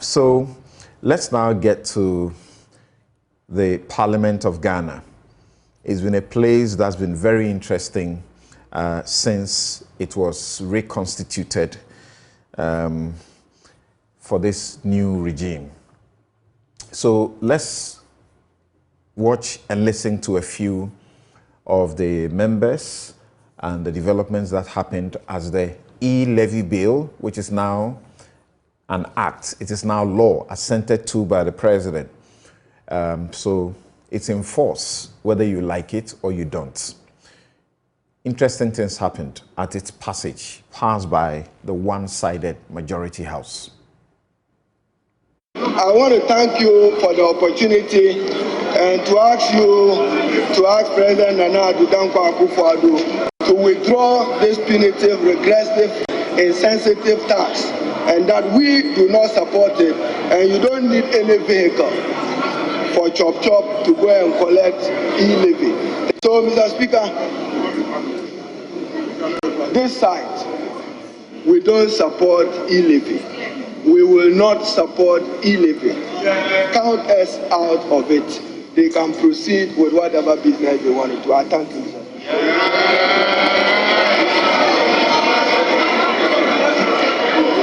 So let's now get to the Parliament of Ghana. It's been a place that's been very interesting since it was reconstituted for this new regime. So let's watch and listen to a few of the members and the developments that happened as the E-Levy bill, which is now an act, it is now law, assented to by the president. So it's in force, whether you like it or you don't. Interesting things happened at its passage, passed by the one-sided majority house. I want to thank you for the opportunity and to ask President Nana Addo Dankwa Akufo-Addo to withdraw this punitive, regressive, insensitive tax, and that we do not support it, and you don't need any vehicle for Chop Chop to go and collect E-Levy. So, Mr. Speaker, this side, we don't support E-Levy. We will not support E-Levy. Count us out of it. They can proceed with whatever business they want to do. I thank you, sir.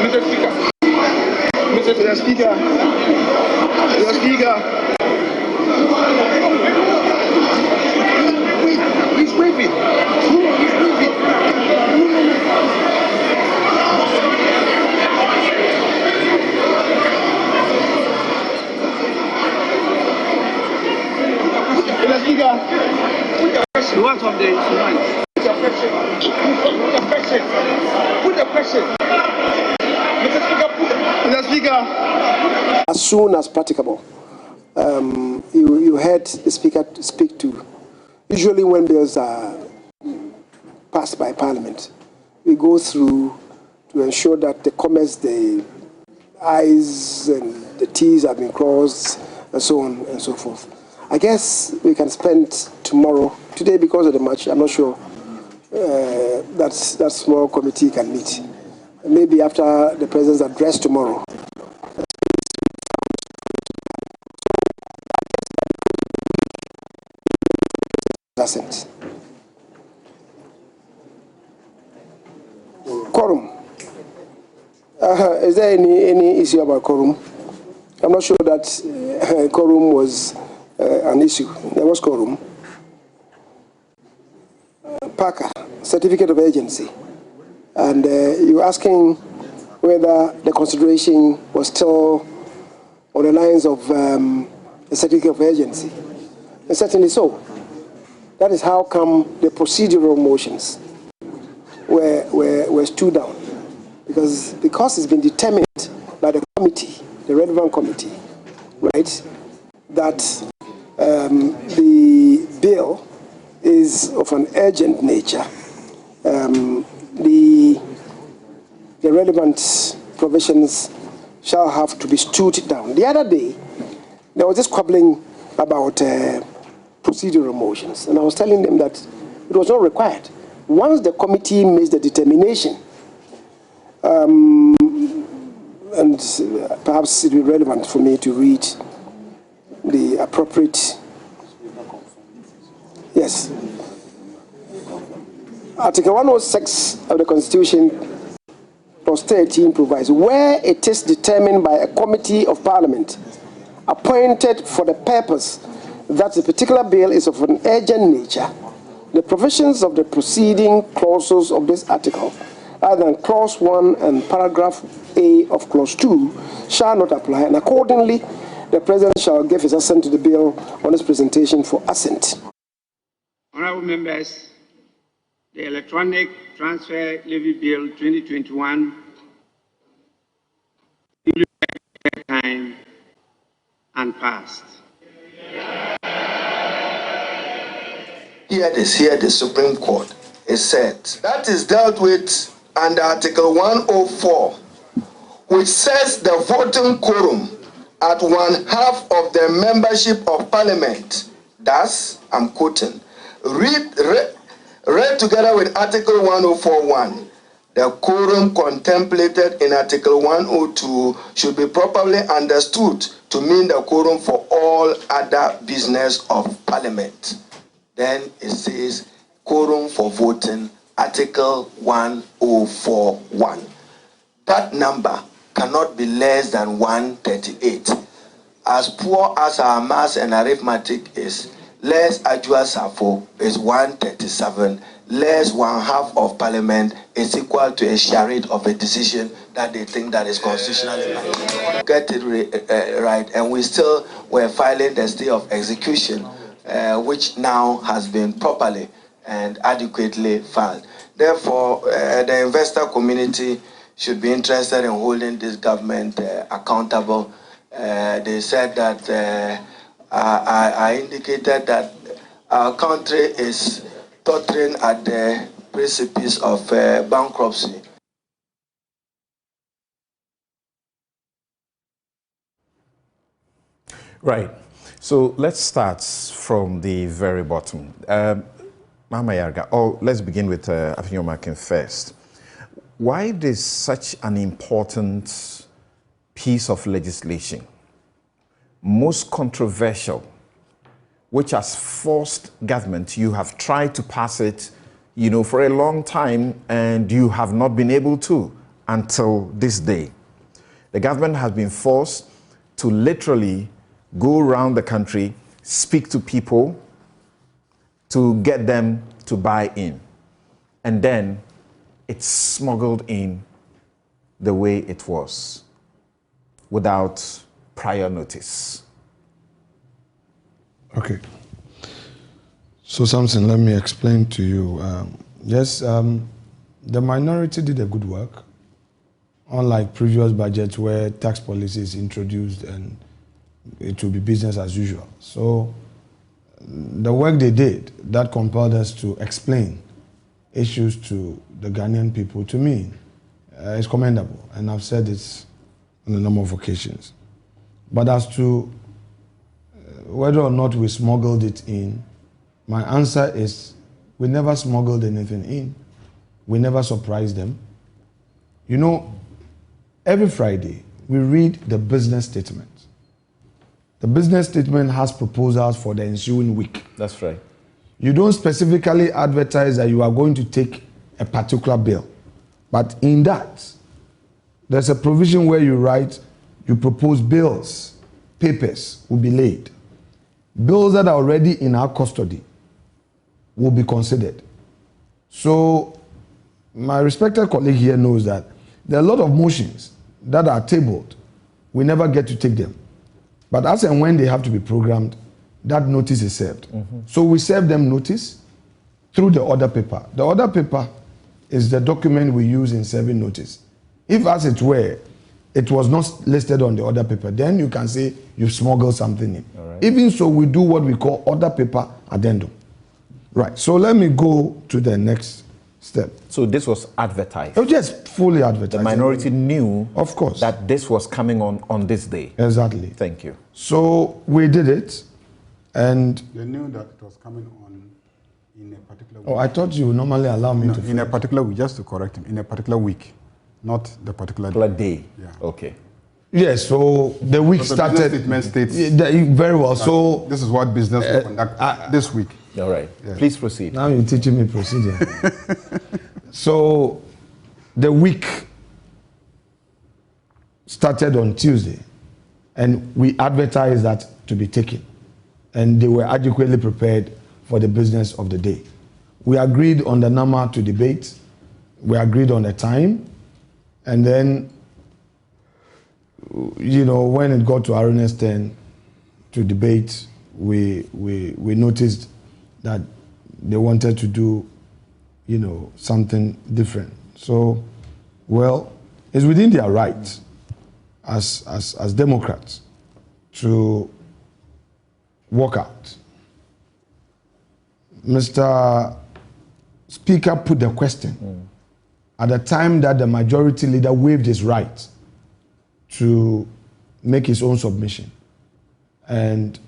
Mr. Speaker. Mr. Speaker. Mr. Speaker. He's waving. He's waving. Mr. Speaker. The one from the Sudan. Put the question. Put the question. Mr. Speaker. Mr. Speaker. As soon as practicable. You heard the Speaker speak to. Usually when bills are passed by Parliament, we go through to ensure that the comments, the I's and the T's have been crossed, and so on and so forth. I guess we can spend today because of the match, I'm not sure that small committee can meet. Maybe after the President's address tomorrow. Quorum. Is there any issue about quorum? I'm not sure that quorum was an issue. There was quorum. Parker, certificate of agency. And you're asking whether the consideration was still on the lines of a certificate of agency. And certainly so. That is how come the procedural motions were stood down. Because it's been determined by the committee, the relevant committee, right, that the bill is of an urgent nature. The relevant provisions shall have to be stood down. The other day, there was this squabbling about procedural motions, and I was telling them that it was not required. Once the committee makes the determination, and perhaps it will be relevant for me to read the appropriate. Yes. Article 106 of the Constitution, clause 13 provides, where it is determined by a committee of Parliament appointed for the purpose that the particular bill is of an urgent nature, the provisions of the preceding clauses of this article, other than clause 1 and paragraph A of clause 2, shall not apply, and accordingly, the President shall give his assent to the bill on its presentation for assent. Honourable members, the Electronic Transfer Levy Bill 2021 time and passed. Here the Supreme Court is said that is dealt with under Article 104, which says the voting quorum at 1/2 of the membership of Parliament. Thus, I'm quoting, read together with Article 104.1, The quorum contemplated in Article 102 should be properly understood to mean the quorum for all other business of Parliament. Then it says quorum for voting, Article 1041. That number cannot be less than 138. As poor as our maths and arithmetic is, less Ajua Safo is 137, less one half of Parliament is equal to a charade of a decision that they think that is constitutionally binding. Get it right, and we still were filing the stay of execution, which now has been properly and adequately filed. Therefore, the investor community should be interested in holding this government accountable. They said that I indicated that our country is tottering at the precipice of bankruptcy. Right. So let's start from the very bottom. Mama Yarga, let's begin with Afinomakin first. Why is such an important piece of legislation, most controversial, which has forced government, you have tried to pass it, for a long time, and you have not been able to until this day. The government has been forced to literally go around the country, speak to people to get them to buy in. And then it's smuggled in the way it was, without prior notice. Okay. So Samson, let me explain to you. Yes, the minority did a good work, unlike previous budgets where tax policy is introduced and it will be business as usual. So the work they did, that compelled us to explain issues to the Ghanaian people, to me, is commendable. And I've said this on a number of occasions. But as to whether or not we smuggled it in, my answer is we never smuggled anything in. We never surprised them. Every Friday, we read the business statement. The business statement has proposals for the ensuing week. That's right. You don't specifically advertise that you are going to take a particular bill. But in that, there's a provision where you write, you propose bills, papers will be laid. Bills that are already in our custody will be considered. So my respected colleague here knows that there are a lot of motions that are tabled. We never get to take them. But as and when they have to be programmed, that notice is served. Mm-hmm. So we serve them notice through the order paper. The order paper is the document we use in serving notice. If, as it were, it was not listed on the order paper, then you can say you smuggled something in. Right. Even so, we do what we call order paper addendum. Right, so let me go to the next step. So this was advertised? Oh, yes, fully advertised. The minority knew, of course, that this was coming on this day? Exactly. Thank you. So we did it, and they knew that it was coming on in a particular week. Oh, I thought you would normally allow me to. In a particular week, just to correct him, in a particular week, not the particular day. Yeah. Okay. Yes, so the week started. The business statement states very well. So this is what business will conduct this week. All right. Yes. Please proceed. Now you're teaching me procedure. So the week started on Tuesday, and we advertised that to be taken, and they were adequately prepared for the business of the day. We agreed on the number to debate. We agreed on the time, and then, when it got to RNS 10 to debate, we noticed that they wanted to do, something different. So, well, it's within their right as Democrats to walk out. Mr. Speaker put the question at the time that the majority leader waived his right to make his own submission. And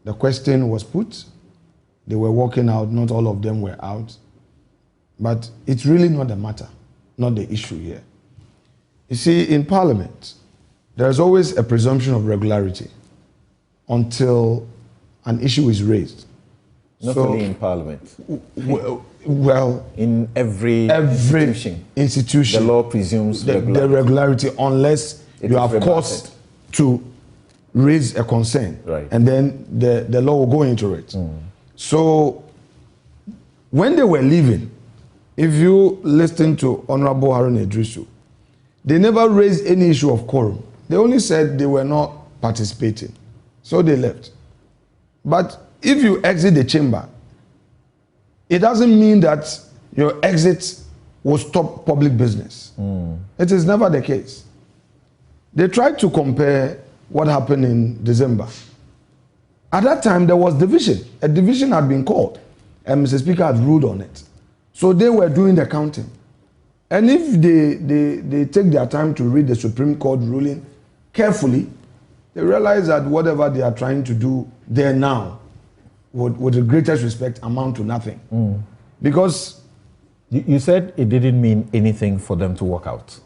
the question was put. They were walking out. Not all of them were out. But it's really not a matter. not the issue here. You see, in Parliament, there's always a presumption of regularity until an issue is raised. Not only in Parliament. Well, in every institution, the law presumes the regularity unless you have cause to raise a concern, right, and then the law will go into it. So when they were leaving, if you listen to Honorable Harun Idrisu, they never raised any issue of quorum. They only said they were not participating, so they left. But if you exit the chamber, it doesn't mean that your exit will stop public business. It is never the case. They tried to compare what happened in December. At that time, there was division. A division had been called, and Mr. Speaker had ruled on it. So they were doing the counting. And if they take their time to read the Supreme Court ruling carefully, they realize that whatever they are trying to do there now would, with the greatest respect, amount to nothing. Because you said it didn't mean anything for them to walk out.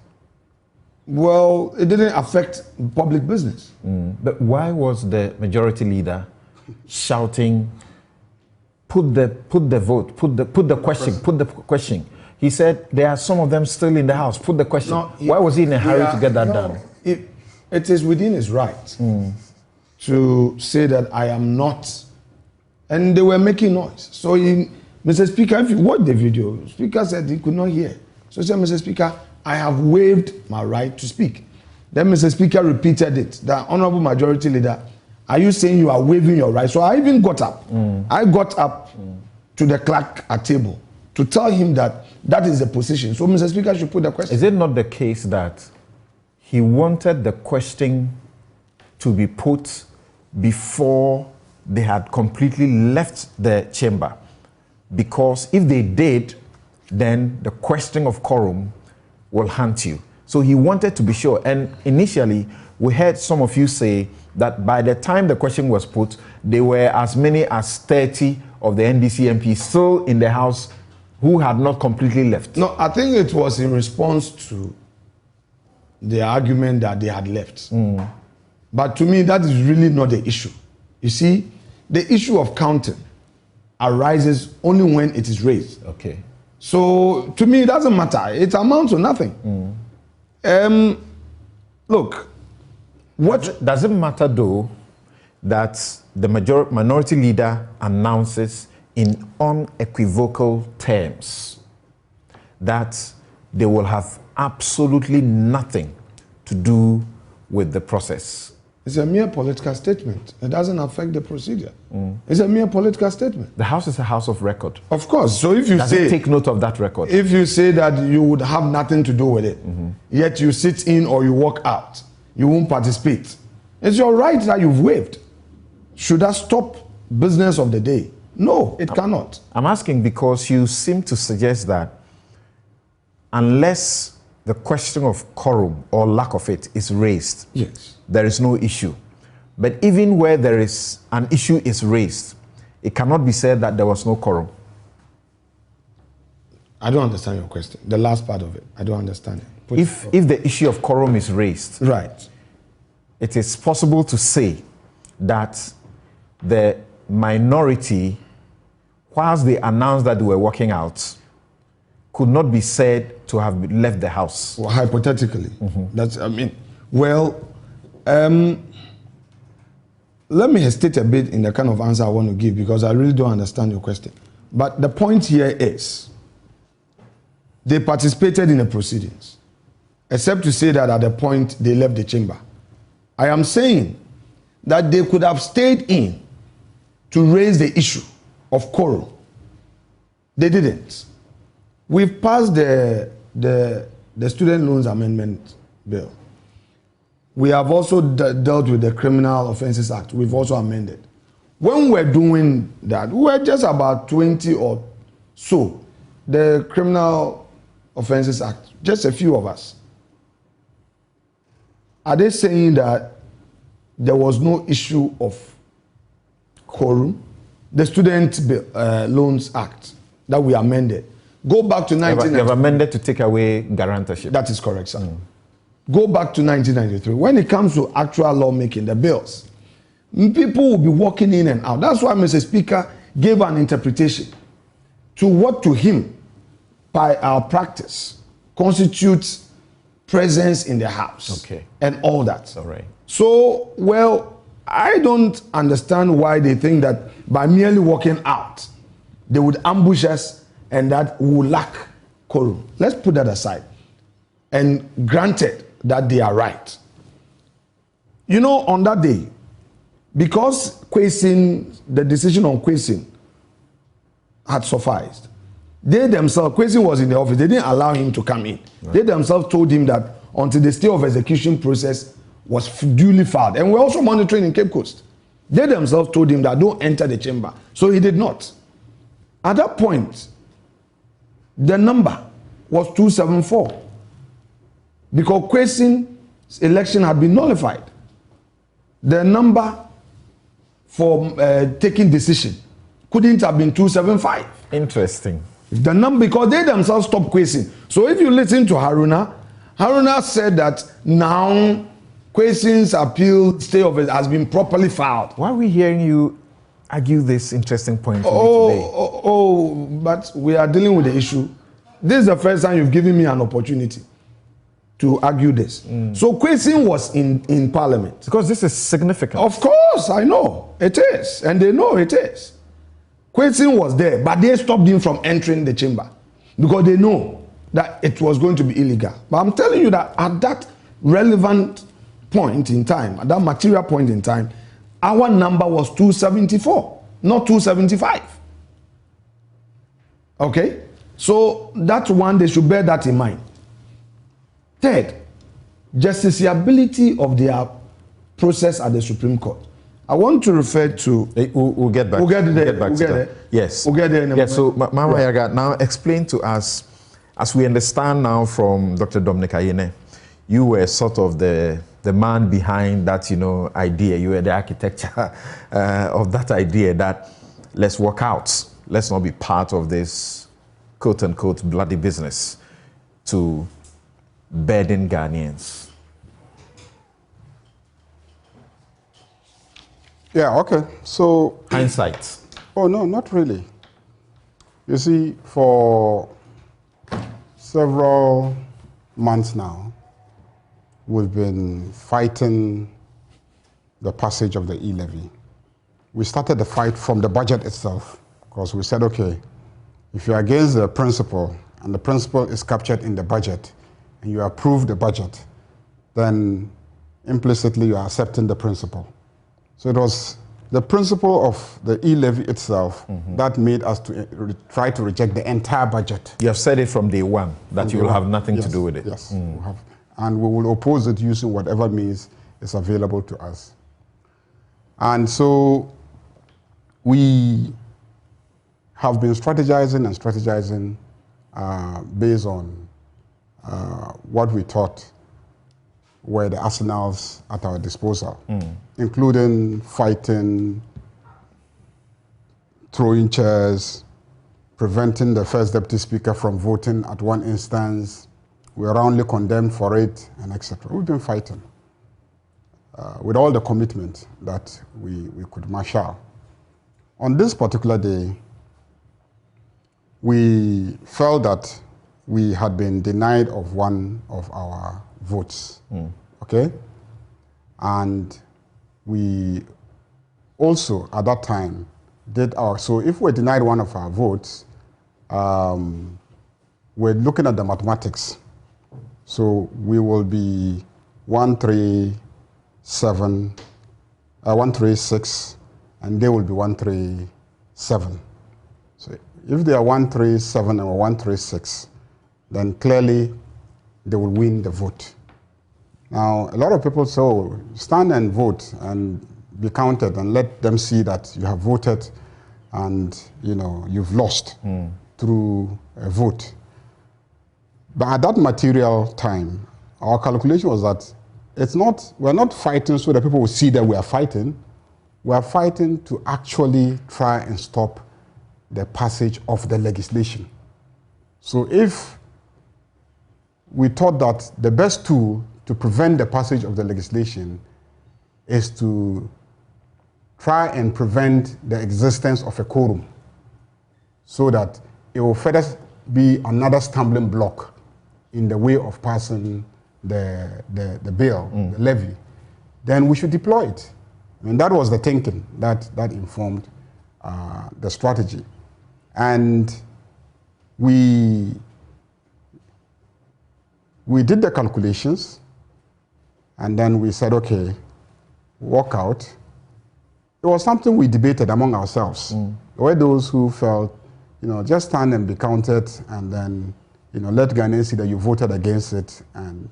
Well, it didn't affect public business. But why was the majority leader shouting, put the question? He said there are some of them still in the house. Put the question. No, why was he in a hurry to get that done? It is within his right to say that I am not. And they were making noise. So Mr. Speaker, if you watch the video, Speaker said he could not hear. So he said, Mr. Speaker, I have waived my right to speak. Then Mr. Speaker repeated it. The Honorable Majority Leader, are you saying you are waiving your right? So I even got up. I got up to the clerk at table to tell him that that is the position. So Mr. Speaker should put the question. Is it not the case that he wanted the question to be put before they had completely left the chamber? Because if they did, then the question of quorum will haunt you. So he wanted to be sure. And initially, we heard some of you say that by the time the question was put, there were as many as 30 of the NDC MPs still in the house who had not completely left. No, I think it was in response to the argument that they had left. But to me, that is really not the issue. You see, the issue of counting arises only when it is raised. Okay. So to me, it doesn't matter. It amounts to nothing. Look, what does it matter though that the minority leader announces in unequivocal terms that they will have absolutely nothing to do with the process? It's a mere political statement. It doesn't affect the procedure. It's a mere political statement. The House is a house of record. Of course. So if you say, take note of that record. If you say that you would have nothing to do with it, yet you sit in or you walk out, you won't participate. It's your right that you've waived. Should that stop business of the day? No, it cannot. I'm asking because you seem to suggest that unless the question of quorum or lack of it is raised, yes, there is no issue. But even where there is an issue is raised, it cannot be said that there was no quorum. I don't understand your question. The last part of it, I don't understand it. If the issue of quorum is raised, right, it is possible to say that the minority, whilst they announced that they were walking out, could not be said to have left the house. Well, hypothetically, that's, I mean, well, let me hesitate a bit in the kind of answer I want to give because I really don't understand your question. But the point here is, they participated in the proceedings, except to say that at the point they left the chamber. I am saying that they could have stayed in to raise the issue of quorum. They didn't. We've passed the Student Loans Amendment Bill. We have also dealt with the Criminal Offences Act. We've also amended. When we're doing that, we were just about 20 or so. The Criminal Offences Act, just a few of us. Are they saying that there was no issue of quorum? The Student Loans Act that we amended. Go back to 1993. They have amended to take away guarantorship. That is correct, sir. Go back to 1993. When it comes to actual lawmaking, the bills, people will be walking in and out. That's why Mr. Speaker gave an interpretation to what to him, by our practice, constitutes presence in the house. Okay. And all that. All right. So, well, I don't understand why they think that by merely walking out, they would ambush us and that we will lack quorum. Let's put that aside. And granted that they are right. You know, on that day, because the decision on Kwesi had sufficed, they themselves, Kwesi was in the office, they didn't allow him to come in. Right. They themselves told him that until the stay of execution process was duly filed, and we're also monitoring in Cape Coast, they themselves told him that don't enter the chamber. So he did not. At that point, the number was 274 because Kwesi's election had been nullified. The number for taking decision couldn't have been 275. Interesting. The number, because they themselves stopped Kwesi. So if you listen to Haruna said that now Kwesi's appeal stay of it has been properly filed. Why are we hearing you argue this interesting point today? But we are dealing with the issue. This is the first time you've given me an opportunity to argue this. So Kwesi was in Parliament. Because this is significant. Of course, I know. It is. And they know it is. Kwesi was there, but they stopped him from entering the chamber because they know that it was going to be illegal. But I'm telling you that at that relevant point in time, at that material point in time, our number was 274, not 275. Okay? So that's one, they should bear that in mind. Third, justiciability of their process at the Supreme Court. I want to refer to... We'll get back. We'll get there. We'll get there. Yes. We'll get there in a moment. So, Mama Yaga, now explain to us, as we understand now from Dr. Dominic Ayene, you were sort of the man behind that, idea. You were the architecture of that idea that let's work out. Let's not be part of this quote-unquote bloody business to burden Ghanaians. Yeah, okay. So... Hindsight. Oh, no, not really. You see, for several months now, we've been fighting the passage of the E-Levy. We started the fight from the budget itself, because we said, okay, if you're against the principle, and the principle is captured in the budget, and you approve the budget, then implicitly you are accepting the principle. So it was the principle of the E-Levy itself that made us to try to reject the entire budget. You have said it from day one, that you will have nothing to do with it. Yes, we have. And we will oppose it using whatever means is available to us. And so we have been strategizing based on what we thought were the arsenals at our disposal, including fighting, throwing chairs, preventing the first deputy speaker from voting at one instance. We were roundly condemned for it, and etc. We've been fighting with all the commitment that we could marshal. On this particular day, we felt that we had been denied of one of our votes, okay? And we also, at that time, so if we're denied one of our votes, we're looking at the mathematics. So we will be 136, and they will be 137. So if they are 137 and 136, then clearly they will win the vote. Now, a lot of people say, oh, stand and vote and be counted and let them see that you have voted and you've lost through a vote. But at that material time, our calculation was that we're not fighting so that people will see that we are fighting. We are fighting to actually try and stop the passage of the legislation. So if we thought that the best tool to prevent the passage of the legislation is to try and prevent the existence of a quorum so that it will further be another stumbling block in the way of passing the bill, the levy, then we should deploy it. I mean, that was the thinking that informed the strategy. And we did the calculations, and then we said, okay, walk out. It was something we debated among ourselves. There were those who felt, just stand and be counted, and then, let Ghanaians see that you voted against it, and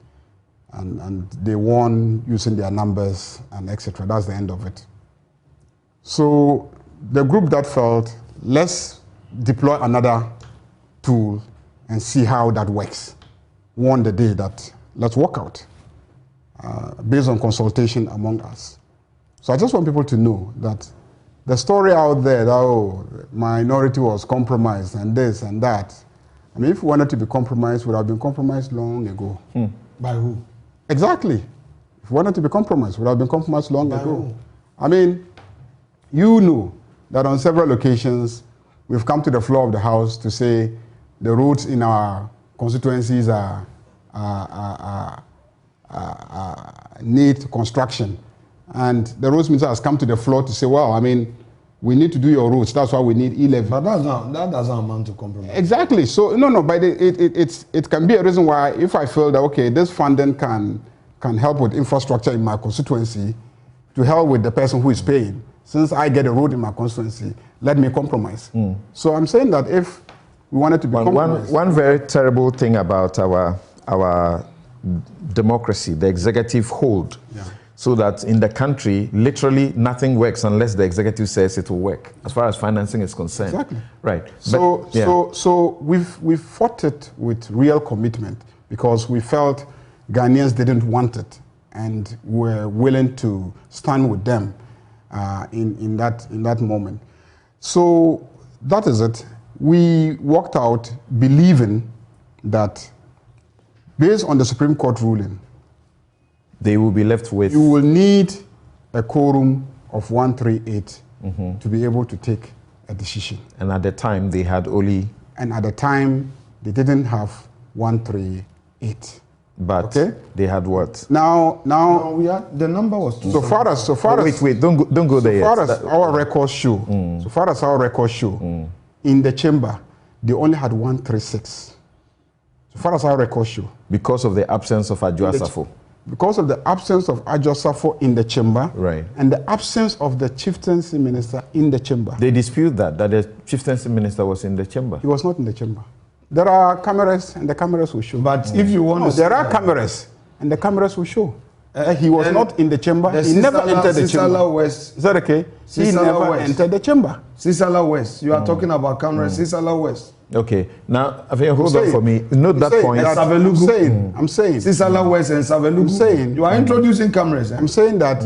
they won using their numbers, and etc. That's the end of it. So the group that felt, let's deploy another tool and see how that works, won the day that let's walk out, based on consultation among us. So I just want people to know that the story out there that, minority was compromised and this and that, I mean, if we wanted to be compromised, we would have been compromised long ago. By who? Exactly. If we wanted to be compromised, we would have been compromised long By ago. who? I mean, you know that on several occasions, we've come to the floor of the House to say the roads in our constituencies need construction. And the roads minister has come to the floor to say, well, I mean, we need to do your roads. That's why we need E-Levy. But that doesn't amount to compromise. Exactly. So, no, but it can be a reason why, if I feel that, okay, this funding can help with infrastructure in my constituency, to help with the person who is paying. Since I get a road in my constituency, let me compromise. So I'm saying that if we wanted to be compromised. One very terrible thing about our democracy, the executive hold. Yeah. So that in the country, literally nothing works unless the executive says it will work, as far as financing is concerned. Exactly. Right. So we've fought it with real commitment because we felt Ghanaians didn't want it and were willing to stand with them in that moment. So that is it. We walked out believing that based on the Supreme Court ruling, they will be left with... You will need a quorum of 138 to be able to take a decision. And at the time, they had only... And at the time, they didn't have 138. But they had what? Now we had, the number was... So far as... Wait, don't go there yet. So far as our records show, in the chamber, they only had 136. So far as our records show. Because of the absence of Adwoa Safo. Because of the absence of Adwoa Safo in the chamber, right, and the absence of the chieftaincy minister in the chamber. They dispute that the chieftaincy minister was in the chamber. He was not in the chamber. There are cameras, and the cameras will show. But if you want to... There are cameras, and the cameras will show. He was not in the chamber. He never entered the chamber. West. Is that okay? He never entered the chamber. Sisala West. You are talking about cameras. Sisala West. Okay. Now, hold on for me. Note that point. I'm saying. Sisala West and Savelugu. I'm saying. You are introducing cameras. I'm saying that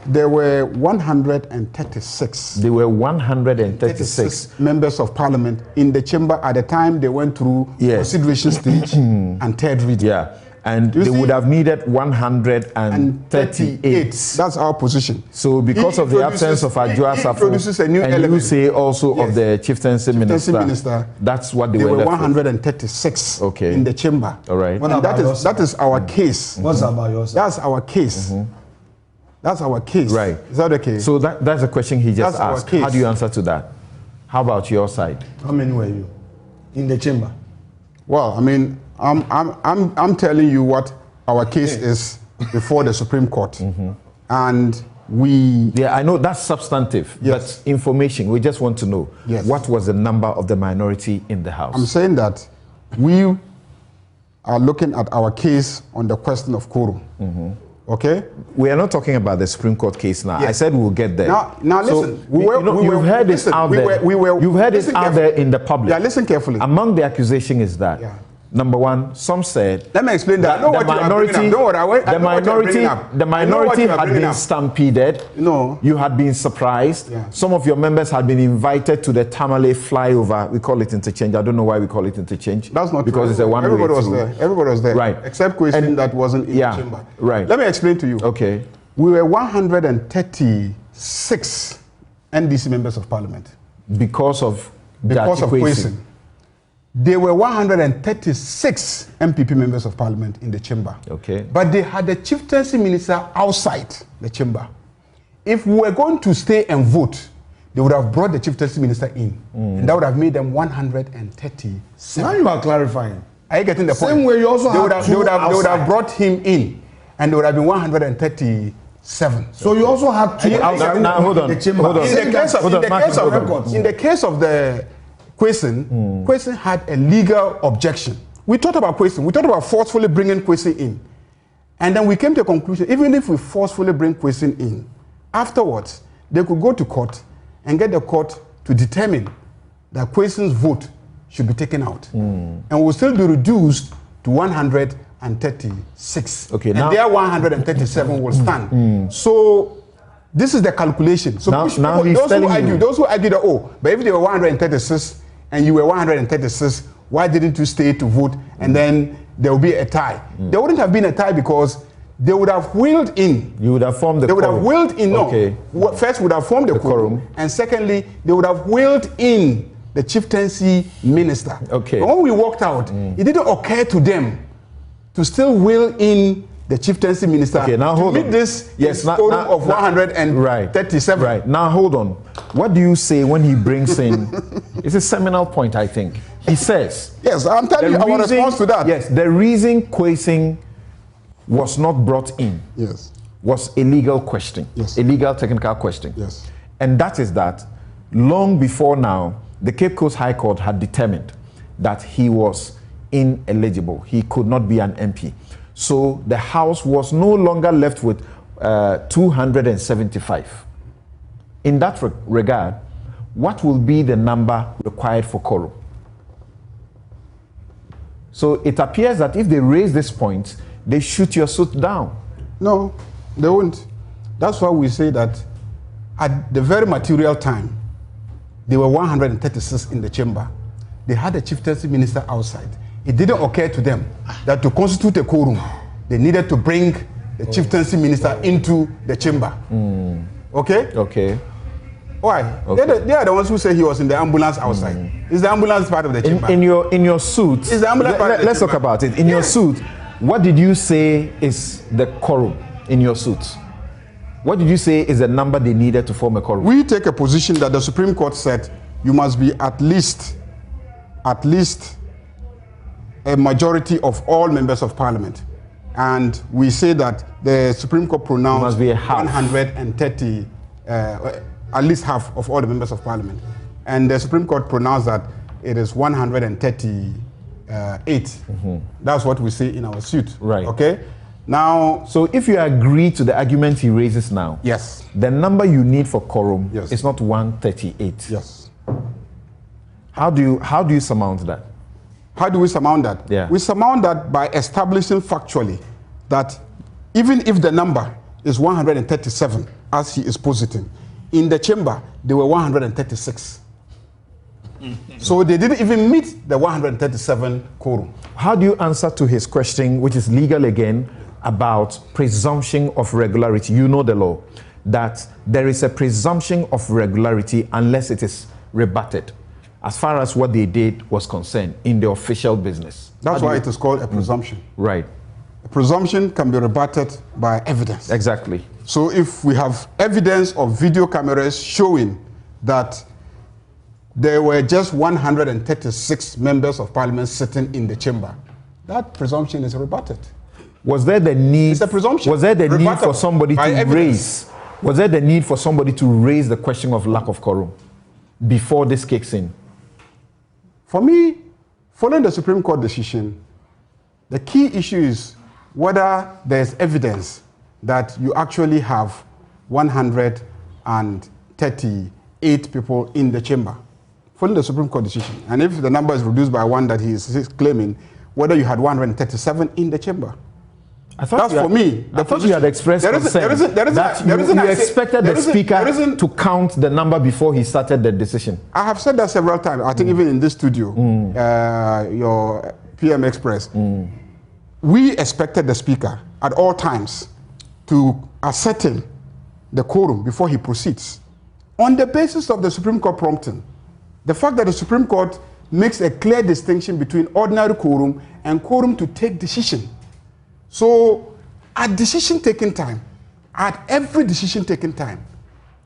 there were 136. There were 136 members of parliament in the chamber at the time they went through consideration stage and third reading. Yeah. And they would have needed 138. That's our position. So because of the absence of Adwoa Safo, and you say also of the chieftaincy minister, that's what they were left 136 in the chamber. All right. And that is our case. What's about yours? That's our case. That's our case. Right. Is that okay? So that's a question he just asked. How do you answer to that? How about your side? How many were you in the chamber? Well, I mean, I'm telling you what our case is before the Supreme Court, and we... Yeah, I know that's substantive, but information, we just want to know what was the number of the minority in the House. I'm saying that we are looking at our case on the question of quorum. Okay? We are not talking about the Supreme Court case now. I said we'll get there. Now listen. You've heard this out there. You've heard it out there in the public. Yeah, listen carefully. Among the accusation is that Number one, some said. Let me explain that. The minority had been stampeded. No. You had been surprised. Yeah. Some of your members had been invited to the Tamale flyover. We call it interchange. I don't know why we call it interchange. That's not because true. It's a one-way. Everybody was there. Everybody was there. Right. Except question that wasn't in the chamber. Right. Let me explain to you. Okay. We were 136 NDC members of parliament. Because of Kwesi. There were 136 MPP members of parliament in the chamber. Okay. But they had the chieftaincy minister outside the chamber. If we were going to stay and vote, they would have brought the chieftaincy minister in. And that would have made them 137. Now you are clarifying. Are you getting the point? Same way you also they would have brought him in, and there would have been 137. So you also have two outside in the chamber. In the case of the Kwesi had a legal objection. We talked about Kwesi. We talked about forcefully bringing Kwesi in. And then we came to a conclusion, even if we forcefully bring Kwesi in, afterwards, they could go to court and get the court to determine that Kwesi's vote should be taken out. And will still be reduced to 136. Okay, and now, their 137 will stand. So this is the calculation. So now those who argue that, but if they were 136 and you were 136, why didn't you stay to vote and then there will be a tie? There wouldn't have been a tie because they would have wheeled in. You would have formed the quorum. They would have wheeled in, okay. First would have formed the quorum. And secondly, they would have wheeled in the chieftaincy minister. Okay. But when we walked out, it didn't occur to them to still wheel in the chieftaincy minister. Okay, now hold on. This quorum of 137. Right. Now hold on. What do you say when he brings in? It's a seminal point, I think. He says. Yes, I'm telling you our response to that. Yes, the reason Kwesi was not brought in. Yes. Was a legal question. Yes. A legal technical question. Yes. And that is that long before now, the Cape Coast High Court had determined that he was ineligible. He could not be an MP. So the House was no longer left with 275. In that regard, what will be the number required for quorum? So it appears that if they raise this point, they shoot your suit down. No, they won't. That's why we say that at the very material time, there were 136 in the chamber. They had a chieftaincy minister outside. It didn't occur to them that to constitute a quorum, they needed to bring the chieftaincy minister into the chamber. Okay? Okay. Why? Okay. They are the ones who say he was in the ambulance outside. Is the ambulance part of the chamber? In your suit, is the ambulance part of the let's chamber? talk about it. In your suit, what did you say is the quorum in your suit? What did you say is the number they needed to form a quorum? We take a position that the Supreme Court said you must be at least a majority of all members of parliament. And we say that the Supreme Court pronounced must be a half. 130, at least half of all the members of parliament. And the Supreme Court pronounced that it is 138. That's what we say in our suit. Right. Okay? Now, so if you agree to the argument he raises now, yes, the number you need for quorum yes. is not 138. Yes. How do you surmount that? How do we surmount that? Yeah. We surmount that by establishing factually that even if the number is 137, as he is positing, in the chamber, there were 136. So they didn't even meet the 137 quorum. How do you answer to his question, which is legal again, about presumption of regularity? You know the law, that there is a presumption of regularity unless it is rebutted, as far as what they did was concerned in the official business. That's why it is called a presumption. Right. A presumption can be rebutted by evidence. Exactly. So if we have evidence of video cameras showing that there were just 136 members of parliament sitting in the chamber, that presumption is rebutted. Was there the need? It's a presumption. Was there the need for somebody to evidence. raise? Was there the need for somebody to raise the question of lack of quorum before this kicks in? For me, following the Supreme Court decision, the key issue is whether there is evidence that you actually have 138 people in the chamber. Following the Supreme Court decision, and if the number is reduced by one that he is claiming, whether you had 137 in the chamber. That's for me. I thought you had expressed concern that you expected the speaker to count the number before he started the decision. I have said that several times. I think even in this studio, your PM Express, we expected the speaker at all times to ascertain the quorum before he proceeds. On the basis of the Supreme Court prompting, the fact that the Supreme Court makes a clear distinction between ordinary quorum and quorum to take decision. So, at decision-taking time, at every decision-taking time,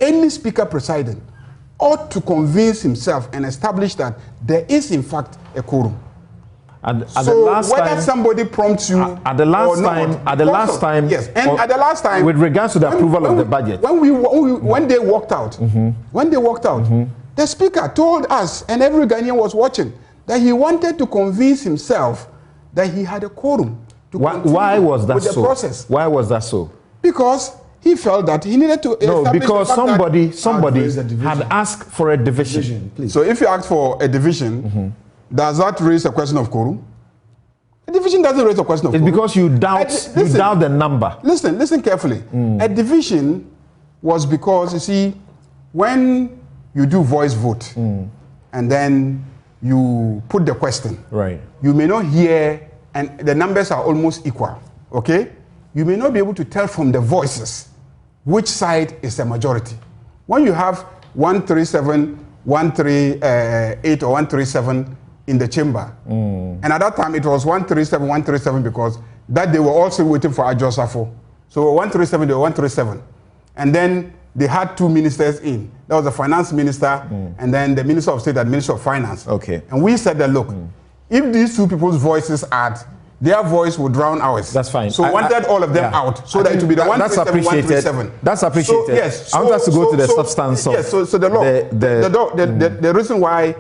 any speaker presiding ought to convince himself and establish that there is, in fact, a quorum. At so the last whether time, somebody prompts you at the last time, yes, and at the last time, with regards to the approval of the budget, when they walked out, the speaker told us, and every Ghanaian was watching, that he wanted to convince himself that he had a quorum. Why was that so? Process. Why was that so? Because he felt that he needed to. No, because somebody had asked for a division. So if you ask for a division, does that raise a question of quorum? A division doesn't raise a question of quorum. It's because you doubt the number. Listen carefully. A division was because, you see, when you do voice vote and then you put the question, right? You may not hear, and the numbers are almost equal, okay? You may not be able to tell from the voices which side is the majority. When you have 137, 138 or 137 in the chamber, and at that time it was 137, 137 because that they were also waiting for Adjo Safo. So 137, they were 137. And then they had two ministers in. That was the finance minister and then the minister of state and minister of finance. Okay. And we said that, look, if these two people's voices add, their voice would drown ours. That's fine. So we wanted all of them out so that it would be the 137, 137. That's appreciated. So, yes. I want us to go to the substance of. Yes. So the law, the reason why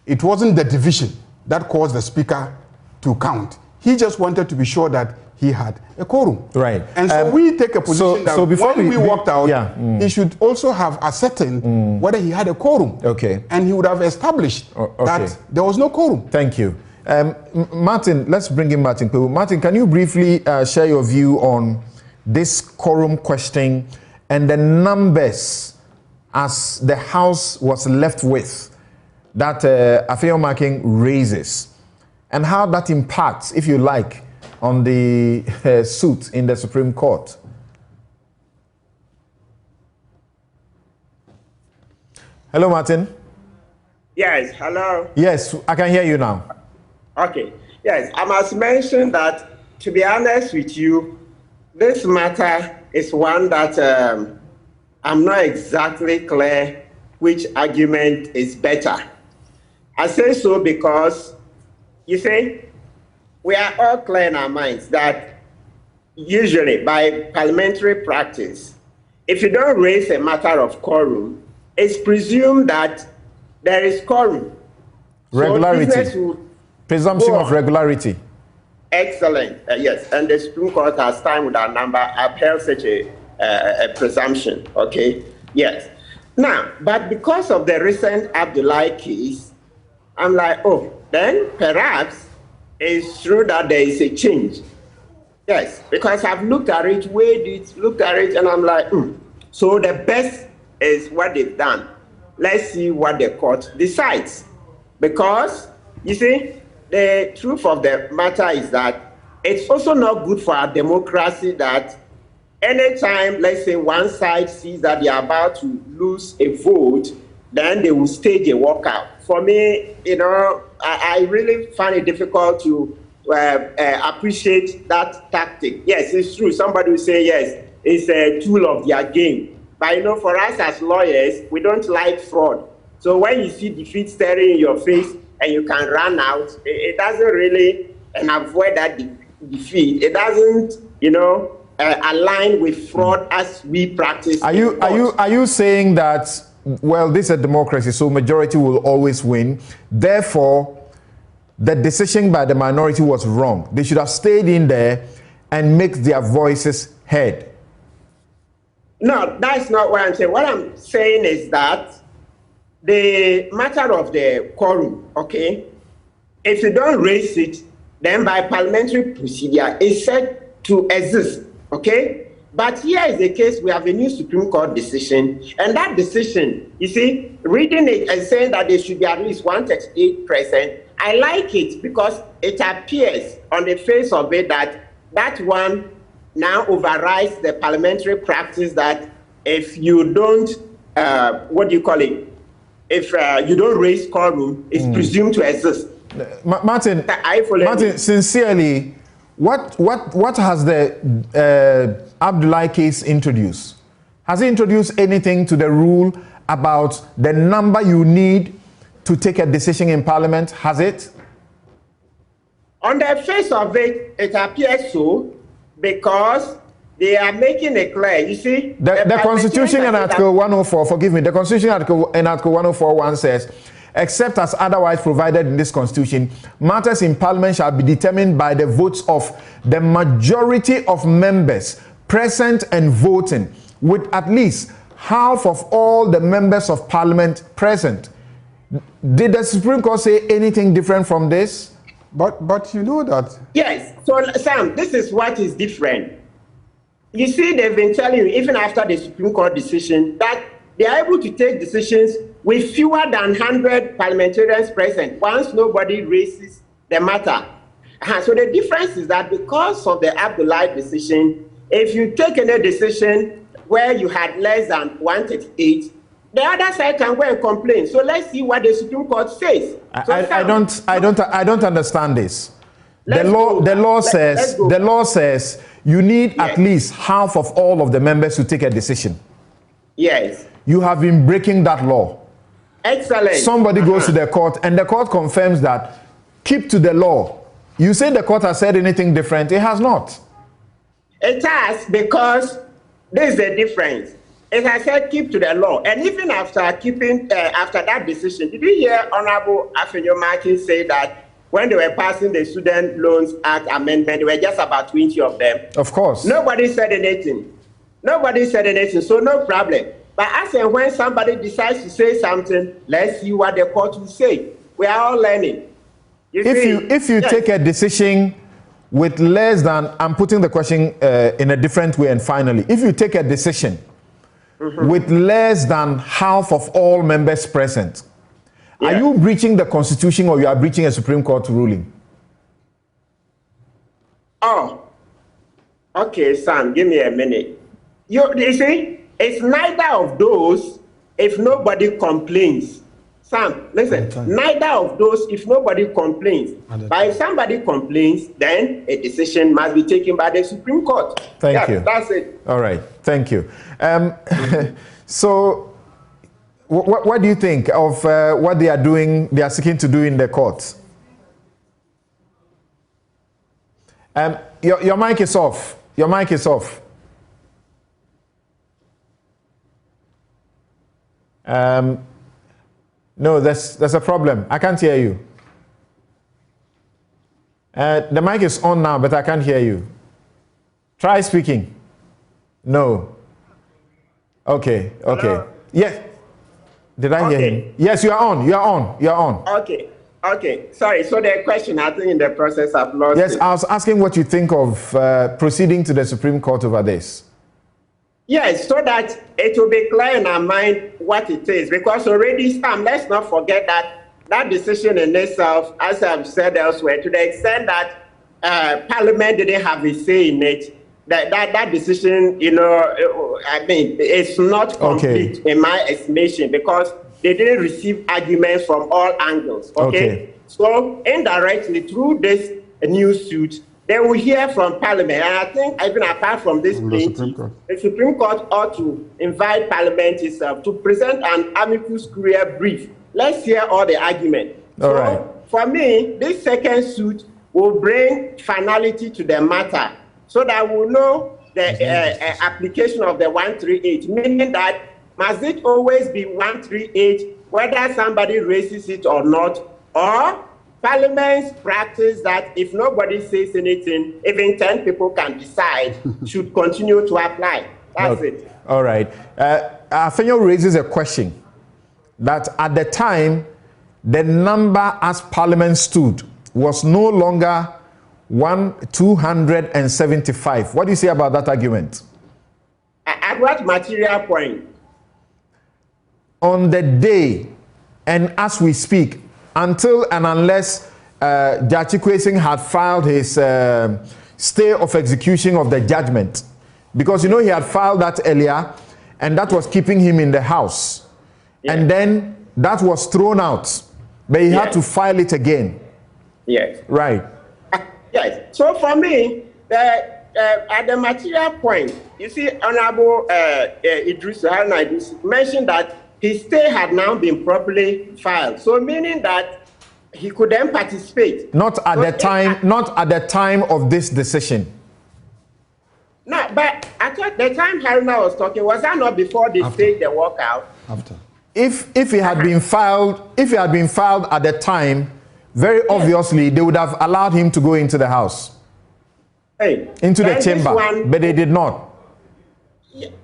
it wasn't the division that caused the speaker to count. He just wanted to be sure that he had a quorum. Right. And so we take a position that before when we walked out, he should also have ascertained whether he had a quorum. Okay. And he would have established that there was no quorum. Thank you. Martin, let's bring in Martin. Martin, can you briefly share your view on this quorum question and the numbers as the House was left with that Afeyo Marking raises, and how that impacts, if you like, on the suit in the Supreme Court? Hello, Martin. Yes, hello. Yes, I can hear you now. Okay. Yes, I must mention that, to be honest with you, this matter is one that I'm not exactly clear which argument is better. I say so because, you see, we are all clear in our minds that usually by parliamentary practice, if you don't raise a matter of quorum, it's presumed that there is quorum. Regularity. So presumption of regularity. Excellent. Yes, and the Supreme Court has time with our number upheld such a presumption. Okay. Yes. Now, but because of the recent Abdullahi case, I'm like, oh, then perhaps it's true that there is a change. Yes, because I've looked at it, weighed it, looked at it, and I'm like, So the best is what they've done. Let's see what the court decides. Because, you see, the truth of the matter is that it's also not good for our democracy that anytime, let's say, one side sees that they are about to lose a vote, then they will stage a walkout. For me, you know, I really find it difficult to appreciate that tactic. Yes, it's true. Somebody will say, yes, it's a tool of their game. But, you know, for us as lawyers, we don't like fraud. So when you see defeat staring in your face and you can run out, it doesn't really, and avoid that defeat, it doesn't, you know, align with fraud as we practice. Are you saying that, well, this is a democracy, so majority will always win, therefore the decision by the minority was wrong? They should have stayed in there and make their voices heard? No, that's not what I'm saying. What I'm saying is that the matter of the quorum, okay, if you don't raise it, then by parliamentary procedure, it's said to exist, okay? But here is the case, we have a new Supreme Court decision, and that decision, you see, reading it and saying that there should be at least 138 present, I like it because it appears on the face of it that that one now overrides the parliamentary practice that if you don't, what do you call it? If you don't raise quorum, it's presumed to exist. Martin, sincerely, what has the Abdullahi case introduced? Has it introduced anything to the rule about the number you need to take a decision in Parliament? Has it? On the face of it, it appears so, because they are making it clear. You see, the Constitution in Article 104, forgive me, the Constitution in Article 104.1 says, except as otherwise provided in this Constitution, matters in Parliament shall be determined by the votes of the majority of members present and voting, with at least half of all the members of Parliament present. Did the Supreme Court say anything different from this? But you know that... Yes. So, Sam, this is what is different. You see, they've been telling you, even after the Supreme Court decision, that they are able to take decisions with fewer than 100 parliamentarians present once nobody raises the matter. So the difference is that because of the Abdullahi decision, if you take any decision where you had less than 138, the other side can go and complain. So let's see what the Supreme Court says. I don't understand this. The law says you need at least half of all of the members to take a decision. Yes. You have been breaking that law. Excellent. Somebody goes to the court and the court confirms that, keep to the law. You say the court has said anything different. It has not. It has, because there is a difference. It has said keep to the law. And even after after that decision, did you hear Honorable Afenyo Martin say that when they were passing the Student Loans Act amendment, there were just about 20 of them? Of course. Nobody said anything. Nobody said anything, so no problem. But as and when somebody decides to say something, let's see what the court will say. We are all learning. If you take a decision with less than, I'm putting the question in a different way, and finally, if you take a decision with less than half of all members present, are you breaching the Constitution or you are breaching a Supreme Court ruling? Oh, okay, Sam, give me a minute. You see, it's neither of those if nobody complains. Sam, listen, neither of those if nobody complains. But if somebody complains, then a decision must be taken by the Supreme Court. Thank you. That's it. All right, thank you. So, what do you think of what they are doing, they are seeking to do in the courts? Your mic is off. Your mic is off. No, there's a problem. I can't hear you. The mic is on now, but I can't hear you. Try speaking. No. Okay. Yes. Did I hear him? Yes, you are on. You are on. Okay. Sorry. So the question, I think in the process I've lost Yes, it. I was asking what you think of proceeding to the Supreme Court over this. Yes, so that it will be clear in our mind what it is. Because already, Sam, let's not forget that that decision in itself, as I've said elsewhere, to the extent that Parliament didn't have a say in it, that decision, I mean, it's not complete in my estimation, because they didn't receive arguments from all angles. Okay. So indirectly, through this new suit, they will hear from Parliament. And I think even apart from this plaintiff, the Supreme Court ought to invite Parliament itself to present an amicus curiae brief. Let's hear all the arguments. All right. For me, this second suit will bring finality to the matter, so that we'll know the application of the 138, meaning that must it always be 138, whether somebody raises it or not, or Parliament's practice that if nobody says anything, even 10 people can decide, should continue to apply. That's it. All right. Afenyo raises a question that at the time, the number as Parliament stood was no longer 275. What do you say about that argument? At what material point? On the day, and as we speak, until and unless Judge Kwesing had filed his stay of execution of the judgment, because you know he had filed that earlier, and that was keeping him in the house, and then that was thrown out, but he had to file it again. Yes. Right. Yes. So for me, at the material point, you see, Honorable Idris mentioned that his stay had now been properly filed. So meaning that he could then participate. Not at the time. Not at the time of this decision. No, but I thought the time Haruna was talking, was that not before they stayed the walkout? After. If it had been filed, at the time, very obviously they would have allowed him to go into the house, into the chamber, but they did not.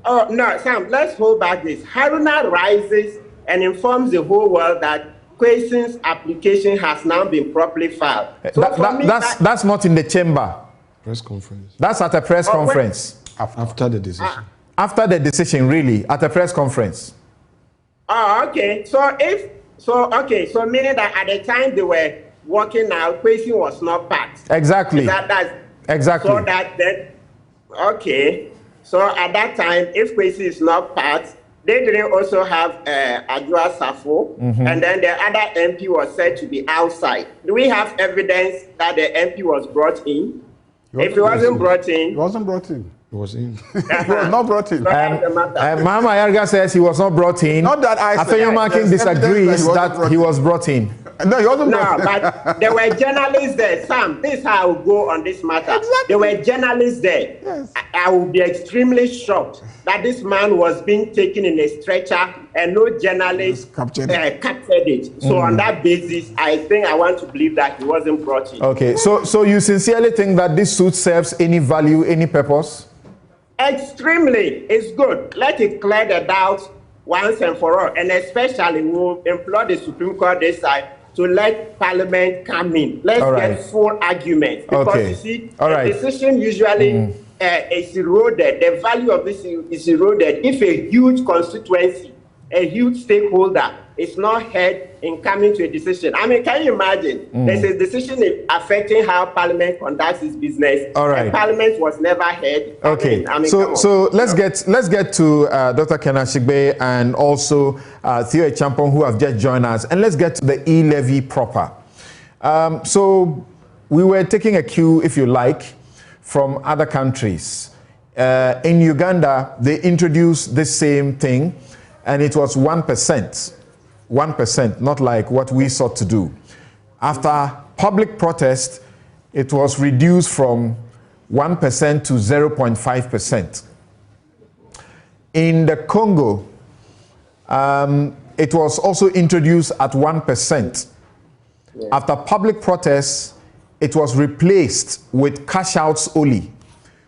Oh no, Sam, let's hold back this. Haruna rises and informs the whole world that Kwesing's application has now been properly filed. So that's not in the chamber. Press conference. That's at a press conference. After the decision. After the decision, really, at a press conference. Oh, okay. So meaning that at the time they were working out, Kwesing was not part. Exactly. Exactly. So okay. So at that time, if Kwesing is not part, they didn't also have Adwa Safo, and then the other MP was said to be outside. Do we have evidence that the MP was brought in? If he wasn't brought in, He wasn't brought in. He was in. He was not brought in. Mahama Yarga says he was not brought in. Not that I said. Afeyomakin disagrees that he was brought in. No, he wasn't no, brought in. but there were journalists there. Sam, this is how I will go on this matter. Exactly. There were journalists there. Yes. I will be extremely shocked that this man was being taken in a stretcher and no journalist captured it. So on that basis, I think I want to believe that he wasn't brought in. Okay, so you sincerely think that this suit serves any value, any purpose? Extremely. It's good. Let it clear the doubts once and for all. And especially we'll implore the Supreme Court this side to let Parliament come in. Let's get full argument. Because you see, the decision usually is eroded. The value of this is eroded if a huge constituency, a huge stakeholder is not heard in coming to a decision. I mean, can you imagine? There's a decision affecting how Parliament conducts its business. And Parliament was never heard. Okay. So let's get to Dr. Kenashigbe and also Theo Champon, who have just joined us, and let's get to the E-Levy proper. So we were taking a cue, if you like, from other countries. In Uganda, they introduced the same thing, and it was 1%. 1%, not like what we sought to do. After public protest, it was reduced from 1% to 0.5%. In the Congo, it was also introduced at 1%. After public protests, it was replaced with cash outs only.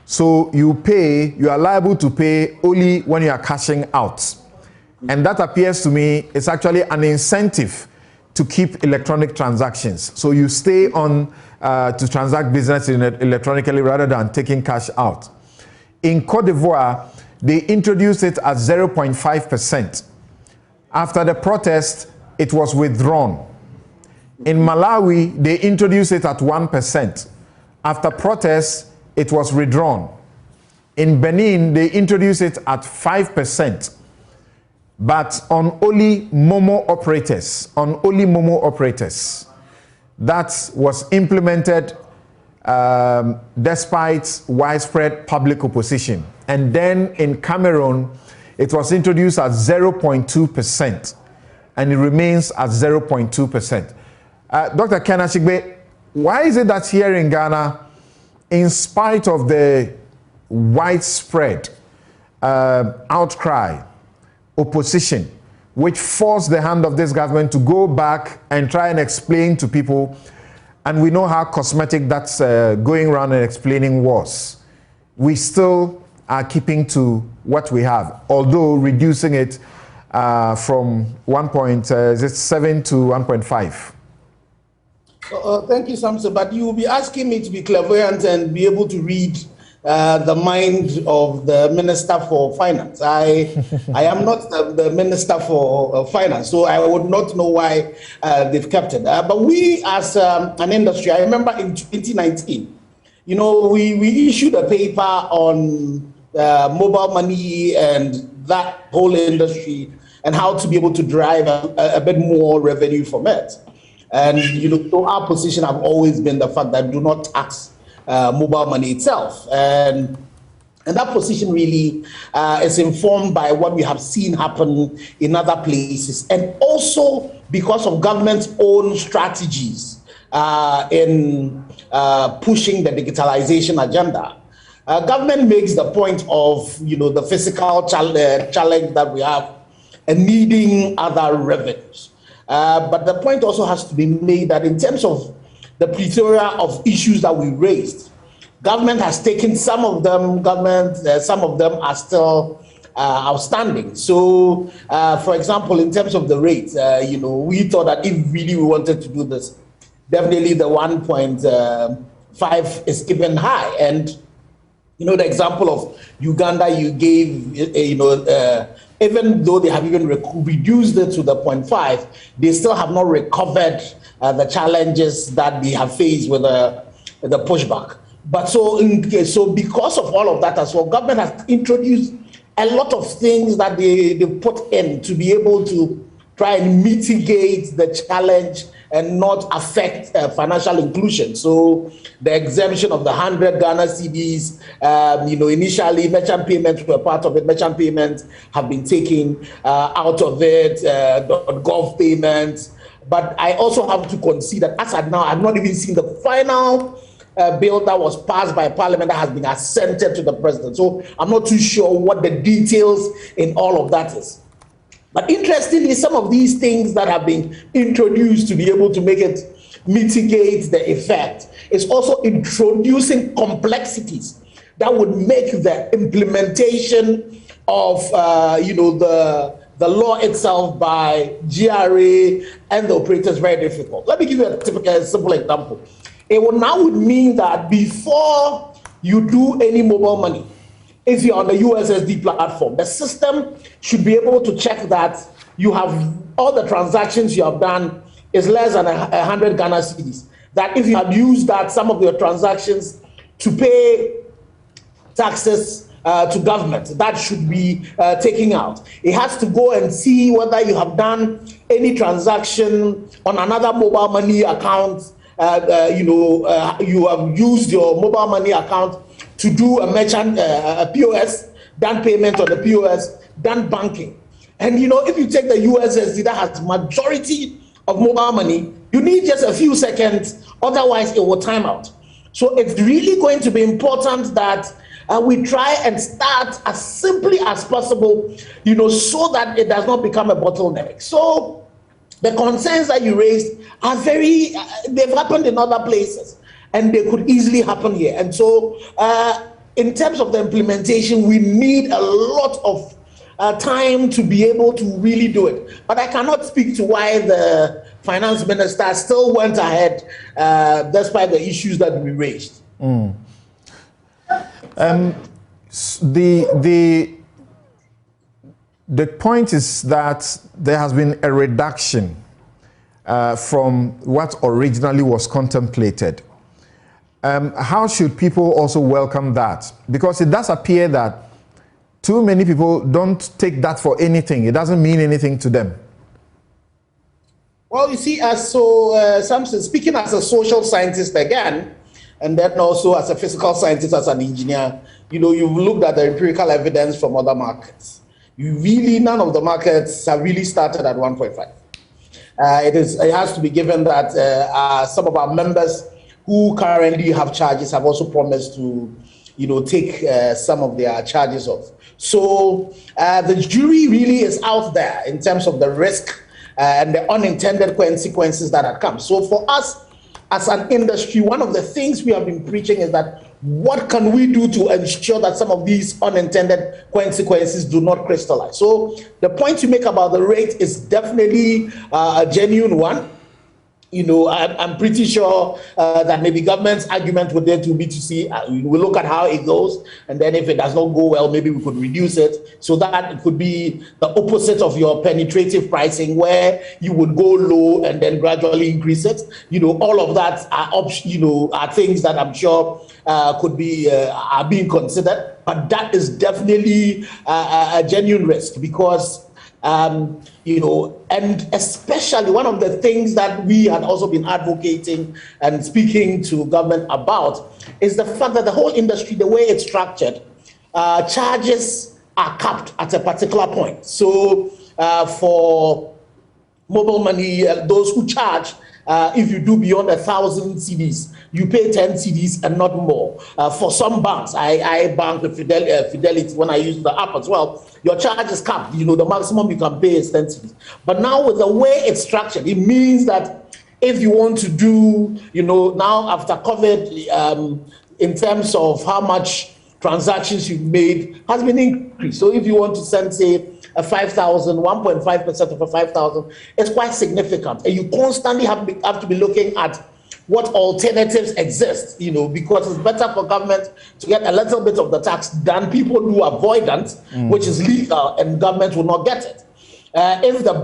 So you are liable to pay only when you are cashing out. And that appears to me is actually an incentive to keep electronic transactions. So you stay on to transact business electronically rather than taking cash out. In Cote d'Ivoire, they introduced it at 0.5%. After the protest, it was withdrawn. In Malawi, they introduced it at 1%. After protest, it was withdrawn. In Benin, they introduced it at 5%. But on only Momo operators, that was implemented despite widespread public opposition. And then in Cameroon, it was introduced at 0.2%, and it remains at 0.2%. Dr. Kenashigbe, why is it that here in Ghana, in spite of the widespread outcry, opposition, which forced the hand of this government to go back and try and explain to people, and we know how cosmetic that's going around and explaining was, we still are keeping to what we have, although reducing it from 1.7 to 1.5. Thank you, Samson. But you will be asking me to be clairvoyant and be able to read the mind of the Minister for Finance. I am not the Minister for Finance, so I would not know why they've kept it. But we, as an industry, I remember in 2019, we issued a paper on mobile money and that whole industry and how to be able to drive a bit more revenue from it. And so our position have always been the fact that do not tax mobile money itself, and that position really is informed by what we have seen happen in other places, and also because of government's own strategies in pushing the digitalization agenda. Government makes the point of the physical challenge that we have and needing other revenues. But the point also has to be made that in terms of the plethora of issues that we raised, government has taken some of them, some of them are still outstanding. So, for example, in terms of the rate, we thought that if really we wanted to do this, definitely the 1.5 is even high. And, the example of Uganda you gave, even though they have even reduced it to the 0.5, they still have not recovered the challenges that they have faced with the pushback. But so because of all of that as well, government has introduced a lot of things that they put in to be able to try and mitigate the challenge and not affect financial inclusion. So the exemption of the 100 Ghana cedis, initially merchant payments were part of it. Merchant payments have been taken out of it, gov payments. But I also have to concede that as of now, I've not even seen the final bill that was passed by Parliament that has been assented to the President. So I'm not too sure what the details in all of that is. But interestingly, some of these things that have been introduced to be able to make it mitigate the effect is also introducing complexities that would make the implementation of the law itself by GRA and the operators very difficult. Let me give you a simple example. It would mean that before you do any mobile money, if you're on the USSD platform, the system should be able to check that you have all the transactions you have done is less than 100 Ghana cedis. That if you have used that, some of your transactions to pay taxes to government, that should be taken out. It has to go and see whether you have done any transaction on another mobile money account. You have used your mobile money account to do a merchant, a POS, done payment on the POS, done banking. And if you take the USSD that has majority of mobile money, you need just a few seconds, otherwise it will time out. So it's really going to be important that we try and start as simply as possible, so that it does not become a bottleneck. So the concerns that you raised are they've happened in other places and they could easily happen here. And so in terms of the implementation, we need a lot of time to be able to really do it. But I cannot speak to why the finance minister still went ahead despite the issues that we raised. The point is that there has been a reduction from what originally was contemplated. How should people also welcome that? Because it does appear that too many people don't take that for anything. It doesn't mean anything to them. Well, you see, Samson, speaking as a social scientist again, and then also as a physical scientist, as an engineer, you've looked at the empirical evidence from other markets. None of the markets have really started at 1.5. It has to be given that some of our members who currently have charges have also promised to, take some of their charges off. So the jury really is out there in terms of the risk and the unintended consequences that have come. So for us, as an industry, one of the things we have been preaching is that what can we do to ensure that some of these unintended consequences do not crystallize? So the point you make about the rate is definitely a genuine one. You know, I'm pretty sure that maybe government's argument would then to be to see, we'll look at how it goes, and then if it does not go well, maybe we could reduce it. So that it could be the opposite of your penetrative pricing, where you would go low and then gradually increase it. You know, all of that are things that I'm sure could be are being considered, but that is definitely a genuine risk because. You know, and especially one of the things that we had also been advocating and speaking to government about is the fact that the whole industry, the way it's structured, charges are capped at a particular point. So for mobile money, those who charge, if you do beyond 1,000 CDs, you pay 10 CDs and not more. For some banks, I bank with Fidelity when I use the app as well, your charge is capped. You know, the maximum you can pay is 10 CDs. But now with the way it's structured, it means that if you want to do, you know, now after COVID, in terms of how much transactions you've made has been increased. So if you want to send, say, a 5,000, 1.5% of a 5,000, it's quite significant. And you constantly have to be looking at what alternatives exist, you know, because it's better for government to get a little bit of the tax than people do avoidance, which is legal, and government will not get it. If the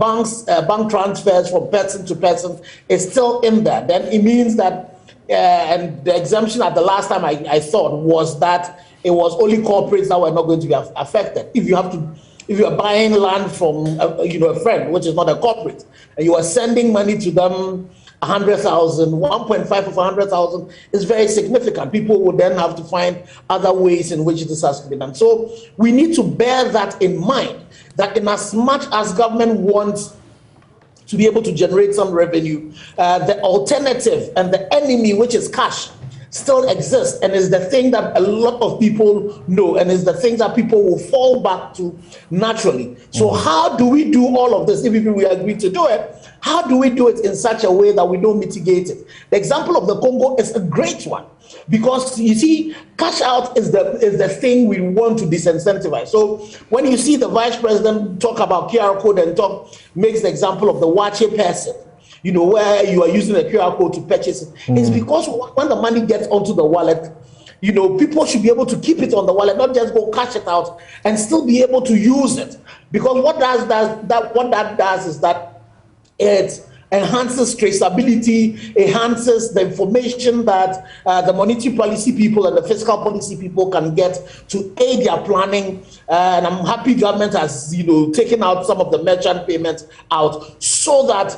bank transfers from person to person is still in there, then it means that, and the exemption at the last time I thought was that it was only corporates that were not going to be affected. If you are buying land from a friend, which is not a corporate, and you are sending money to them, 100,000, 1.5 of 100,000 is very significant. People would then have to find other ways in which this has to be done. So we need to bear that in mind, that in as much as government wants to be able to generate some revenue, the alternative and the enemy, which is cash, still exists and is the thing that a lot of people know and is the thing that people will fall back to naturally. So how do we do all of this? If we agree to do it, how do we do it in such a way that we don't mitigate it? The example of the Congo is a great one because you see, cash out is the thing we want to disincentivize. So when you see the vice president talk about QR code and makes the example of the Wache person, you know, where you are using a QR code to purchase it, it's because when the money gets onto the wallet, you know, people should be able to keep it on the wallet, not just go cash it out and still be able to use it. Because what that does is that it enhances traceability, enhances the information that the monetary policy people and the fiscal policy people can get to aid their planning. And I'm happy government has, you know, taken out some of the merchant payments out so that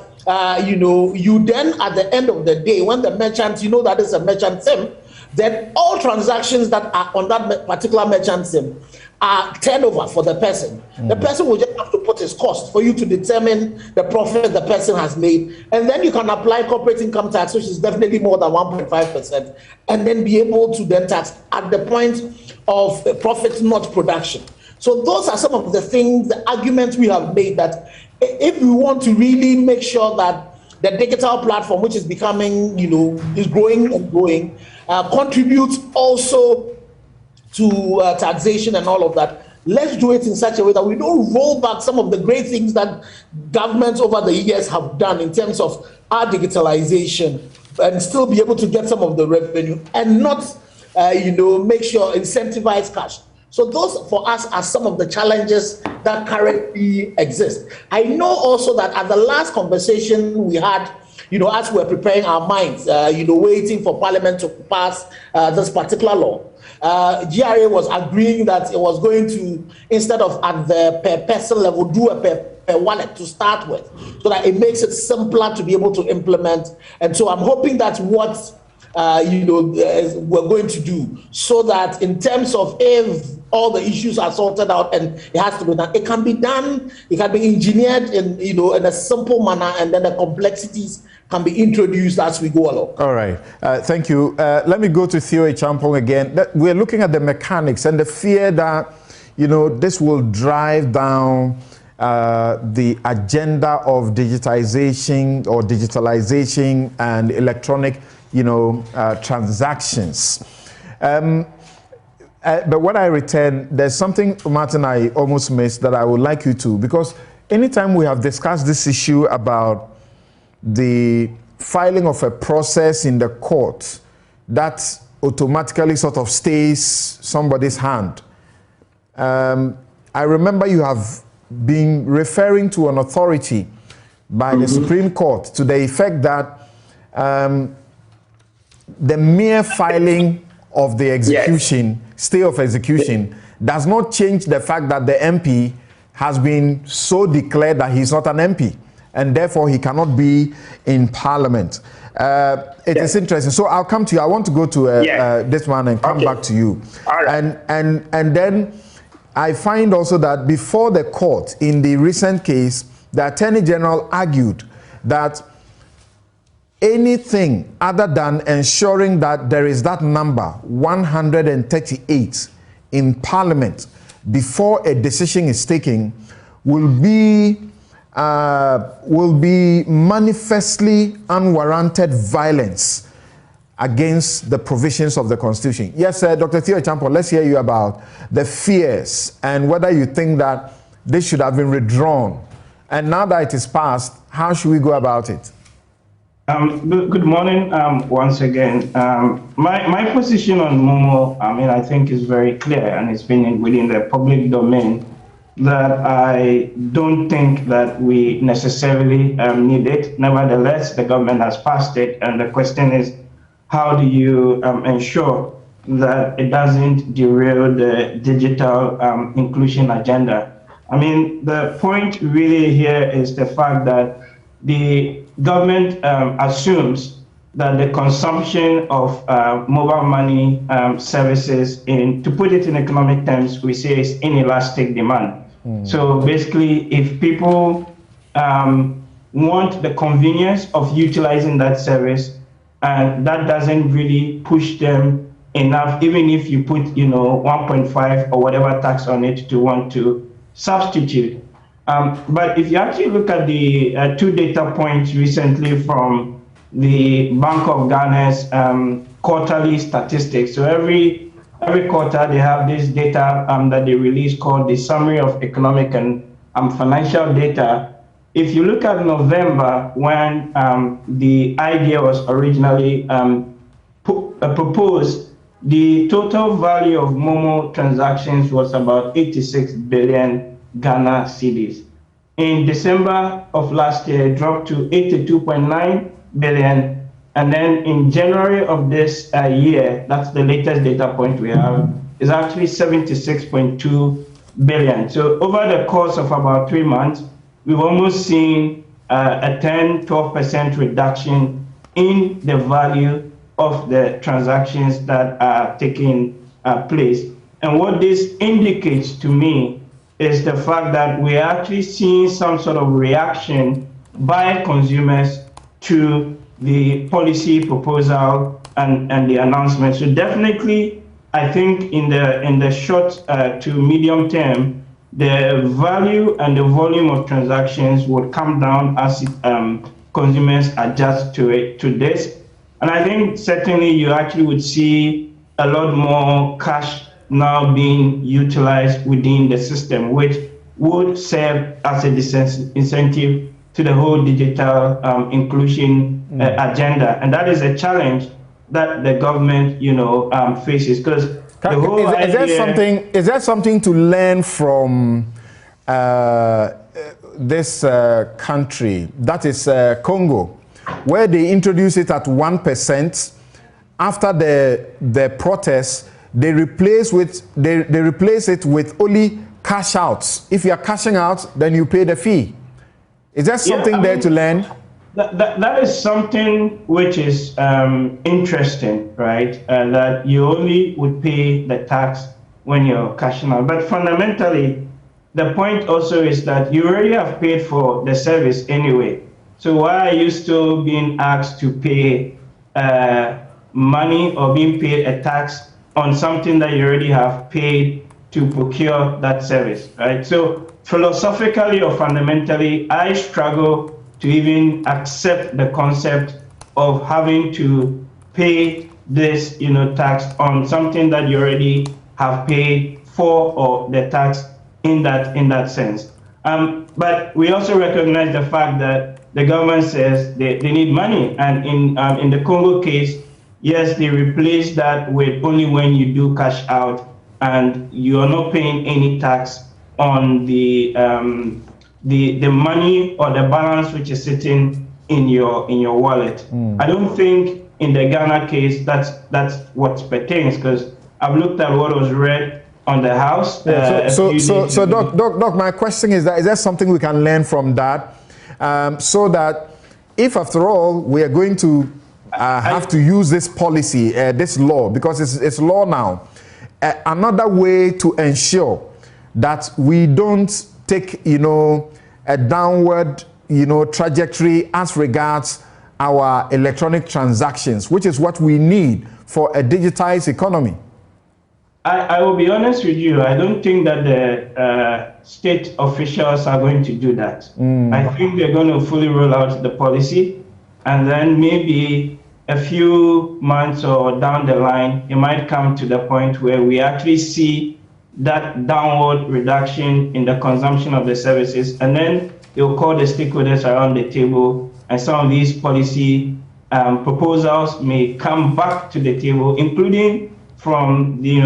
you then at the end of the day, when the merchant, you know that is a merchant SIM, then all transactions that are on that particular merchant SIM are turnover for the person. The person will just have to put his cost for you to determine the profit the person has made. And then you can apply corporate income tax, which is definitely more than 1.5%, and then be able to then tax at the point of profit, not production. So those are some of the things, the arguments we have made, that if we want to really make sure that the digital platform, which is becoming, you know, is growing and growing, contributes also to taxation and all of that, let's do it in such a way that we don't roll back some of the great things that governments over the years have done in terms of our digitalization and still be able to get some of the revenue and not, make sure incentivize cash. So those for us are some of the challenges that currently exist. I know also that at the last conversation we had, you know, as we're preparing our minds, waiting for Parliament to pass this particular law, GRA was agreeing that it was going to, instead of at the per person level, do a per wallet to start with, so that it makes it simpler to be able to implement. And so I'm hoping that's what we're going to do, so that in terms of if all the issues are sorted out and it has to be done, it can be done, it can be engineered in a simple manner, and then the complexities can be introduced as we go along. All right, thank you. Let me go to Theo Champong again. We're looking at the mechanics and the fear that, you know, this will drive down the agenda of digitization and electronic transactions. But when I return, there's something, Martin, I almost missed that I would like you to, because anytime we have discussed this issue about the filing of a process in the court that automatically sort of stays somebody's hand, I remember you have been referring to an authority by the Supreme Court to the effect that the mere filing of the execution, stay of execution, does not change the fact that the MP has been so declared that he's not an MP, and therefore he cannot be in Parliament. It is interesting. So I'll come to you. I want to go to this one and come back to you. All right. And then I find also that before the court, in the recent case, the Attorney General argued that anything other than ensuring that there is that number 138 in Parliament before a decision is taken will be manifestly unwarranted violence against the provisions of the Constitution. Yes, Dr. Theo Champo, let's hear you about the fears and whether you think that this should have been withdrawn. And now that it is passed, how should we go about it? Good morning once again. My position on Momo, I think is very clear, and it's been within the public domain, that I don't think that we necessarily need it. Nevertheless, the government has passed it, and the question is, how do you ensure that it doesn't derail the digital inclusion agenda? The point really here is the fact that the government assumes that the consumption of mobile money services, to put it in economic terms, we say is inelastic demand. So basically, if people want the convenience of utilizing that service, and that doesn't really push them enough, even if you put 1.5 or whatever tax on it to want to substitute. But if you actually look at the two data points recently from the Bank of Ghana's quarterly statistics, so every quarter they have this data that they release called the Summary of Economic and Financial Data. If you look at November, when the idea was originally proposed, the total value of Momo transactions was about 86 billion Ghana cedis. In December of last year, it dropped to 82.9 billion. And then in January of this year, that's the latest data point we have, is actually 76.2 billion. So over the course of about 3 months, we've almost seen a 10-12% reduction in the value of the transactions that are taking place. And what this indicates to me is the fact that we're actually seeing some sort of reaction by consumers to the policy proposal and the announcement. So definitely, I think in the short to medium term, the value and the volume of transactions would come down as consumers adjust to this. And I think certainly you actually would see a lot more cash now being utilized within the system, which would serve as a disincentive to the whole digital inclusion agenda. And that is a challenge that the government, faces, because the whole is there something to learn from this country, that is Congo, where they introduce it at 1%. After the protests, they replace it with only cash outs. If you are cashing out, then you pay the fee. Is there something there to learn? That is something which is interesting, right? That you only would pay the tax when you're cashing out. But fundamentally, the point also is that you already have paid for the service anyway. So why are you still being asked to pay money or being paid a tax on something that you already have paid to procure that service, right? So philosophically or fundamentally, I struggle to even accept the concept of having to pay this, tax on something that you already have paid for, or the tax in that sense. But we also recognize the fact that the government says they need money, and in the Congo case, yes, they replace that with only when you do cash out, and you are not paying any tax on the money or the balance which is sitting in your wallet. I don't think in the Ghana case that's what pertains, because I've looked at what was read on the House. So Doc, my question is there something we can learn from that, so that if after all we are going to have to use this policy, this law, because it's law now, another way to ensure that we don't take, a downward, trajectory as regards our electronic transactions, which is what we need for a digitized economy? I will be honest with you. I don't think that the state officials are going to do that. I think they're going to fully roll out the policy, and then maybe a few months or down the line, it might come to the point where we actually see that downward reduction in the consumption of the services, and then they'll call the stakeholders around the table, and some of these policy proposals may come back to the table, including from the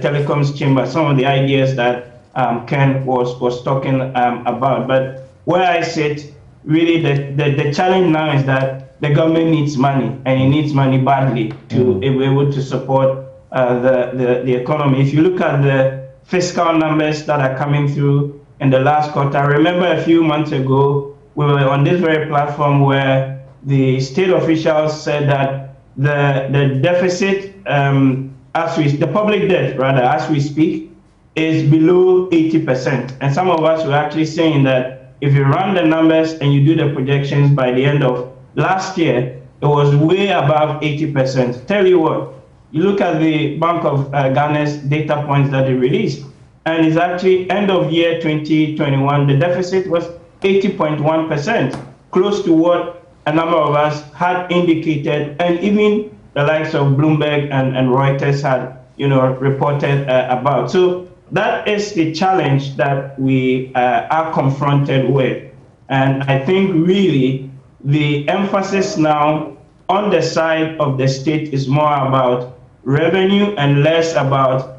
telecoms chamber, some of the ideas that Ken was talking about. But where I sit, really the challenge now is that the government needs money, and it needs money badly to be able to support the economy. If you look at the fiscal numbers that are coming through in the last quarter, I remember a few months ago, we were on this very platform where the state officials said that the deficit, the public debt rather, as we speak, is below 80%. And some of us were actually saying that if you run the numbers and you do the projections by the end of last year, it was way above 80%. Tell you what, you look at the Bank of Ghana's data points that they released, and it's actually end of year 2021, the deficit was 80.1%, close to what a number of us had indicated, and even the likes of Bloomberg and Reuters had, reported about. So that is the challenge that we are confronted with. And I think really the emphasis now on the side of the state is more about revenue and less about,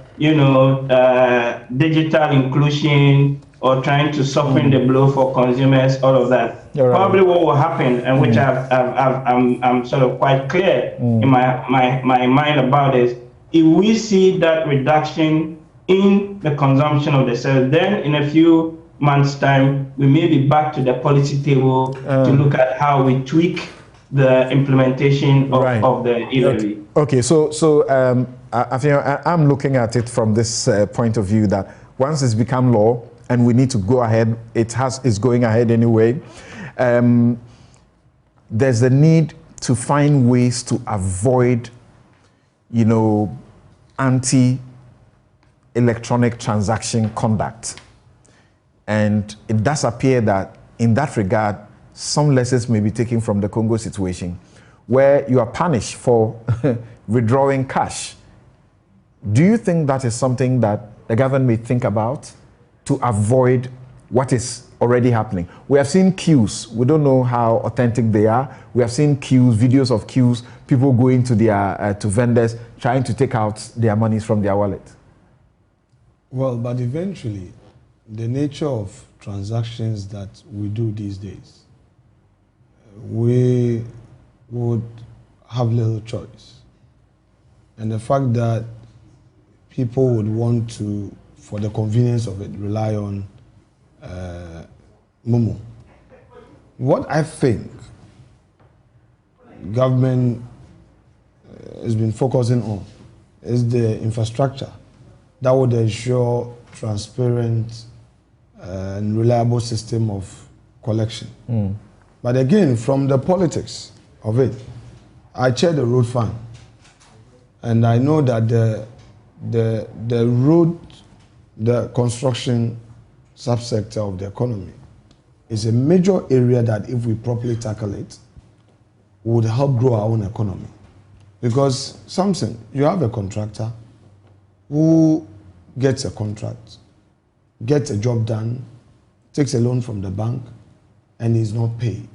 digital inclusion or trying to soften the blow for consumers, all of that. Right. Probably what will happen, and which I'm sort of quite clear in my mind about is, if we see that reduction in the consumption of the service, then in a few months' time, we may be back to the policy table to look at how we tweak the implementation of the E-Levy. Okay, so I think I'm looking at it from this point of view that once it's become law and we need to go ahead, it's going ahead anyway. There's a need to find ways to avoid, anti-electronic transaction conduct. And it does appear that in that regard, some lessons may be taken from the Congo situation, where you are punished for withdrawing cash. Do you think that is something that the government may think about to avoid what is already happening? We have seen queues. We don't know how authentic they are. We have seen queues, videos of queues, people going to their to vendors trying to take out their monies from their wallet. Well, but eventually, the nature of transactions that we do these days, we would have little choice. And the fact that people would want to, for the convenience of it, rely on Momo. What I think government has been focusing on is the infrastructure that would ensure transparent and reliable system of collection. But again, from the politics of it, I chair the road fund, and I know that the road, the construction subsector of the economy is a major area that if we properly tackle it, would help grow our own economy. Because, Samson, you have a contractor who gets a contract, gets a job done, takes a loan from the bank, and is not paid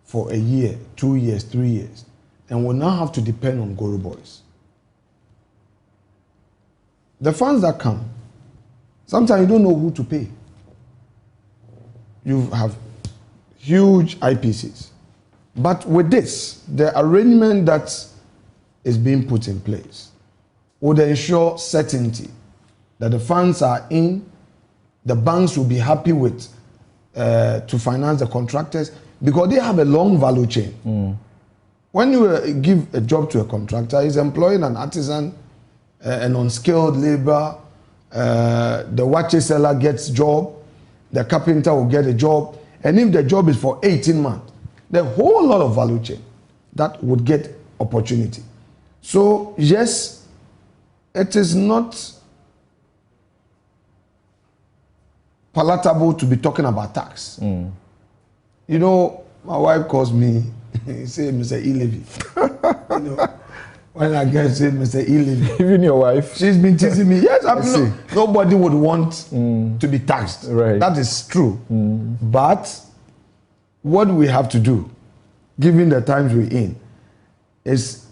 for a year, 2 years, 3 years, and will now have to depend on Goro Boys. The funds that come, sometimes you don't know who to pay. You have huge IPCs. But with this, the arrangement that is being put in place would ensure certainty that the funds are in, the banks will be happy with to finance the contractors because they have a long value chain. When you give a job to a contractor, he's employing an artisan, an unskilled labor, the watch seller gets job, the carpenter will get a job, and if the job is for 18 months, the whole lot of value chain that would get opportunity. So yes, it is not palatable to be talking about tax. You know, my wife calls me, say Mr. E-Levy. You know, when I get said Mr. E-Levy. Even your wife? She's been teasing me. Yes, nobody would want to be taxed. Right. That is true. But what we have to do, given the times we're in, is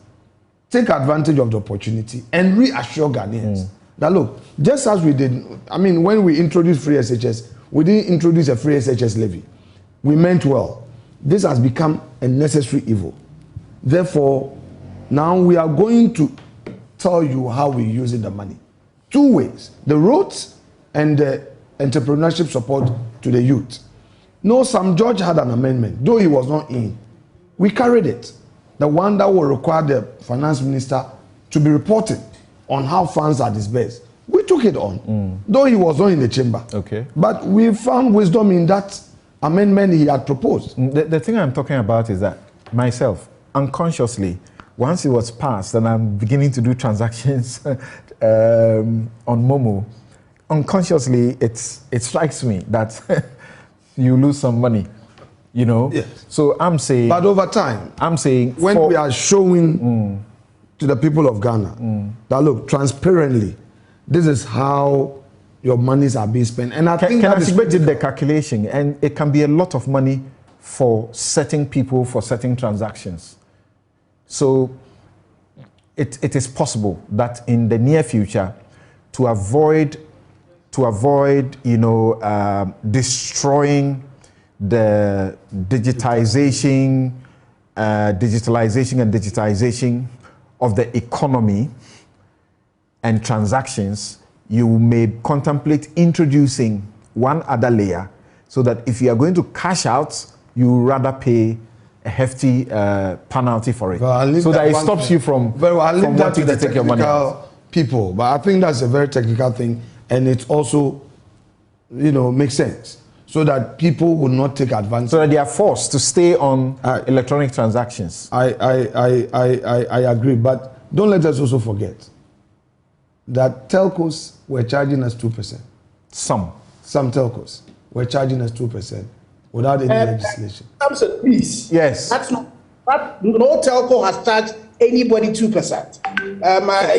take advantage of the opportunity and reassure Ghanaians that look, just as we did, I mean, when we introduced free SHS, we didn't introduce a free SHS levy. We meant well. This has become a necessary evil. Therefore, now we are going to tell you how we're using the money. 2 ways, the roads and the entrepreneurship support to the youth. No, Sam George had an amendment, though he was not in. We carried it. The one that will require the finance minister to be reporting on how funds are disbursed. We took it on, though he was not in the chamber. Okay. But we found wisdom in that amendment he had proposed. The thing I'm talking about is that myself, unconsciously, once it was passed and I'm beginning to do transactions on Momo, unconsciously it strikes me that you lose some money, you know? Yes. So I'm saying... But over time, I'm saying... When we are showing to the people of Ghana that look, transparently, this is how your monies are being spent. And I think that is the calculation, and it can be a lot of money for certain people, for certain transactions. So it is possible that in the near future, to avoid you know, destroying the digitalization and digitization of the economy and transactions, you may contemplate introducing one other layer so that if you are going to cash out, you rather pay a hefty penalty for it, so that it stops you from wanting to take your money out. People, but I think that's a very technical thing, and it also, you know, makes sense, so that people will not take advantage. So that they are forced to stay on electronic transactions. I agree, but don't let us also forget that telcos were charging us 2%. Some telcos were charging us 2% without any legislation. Samson, please. Yes. That's not. But no telco has charged anybody 2%.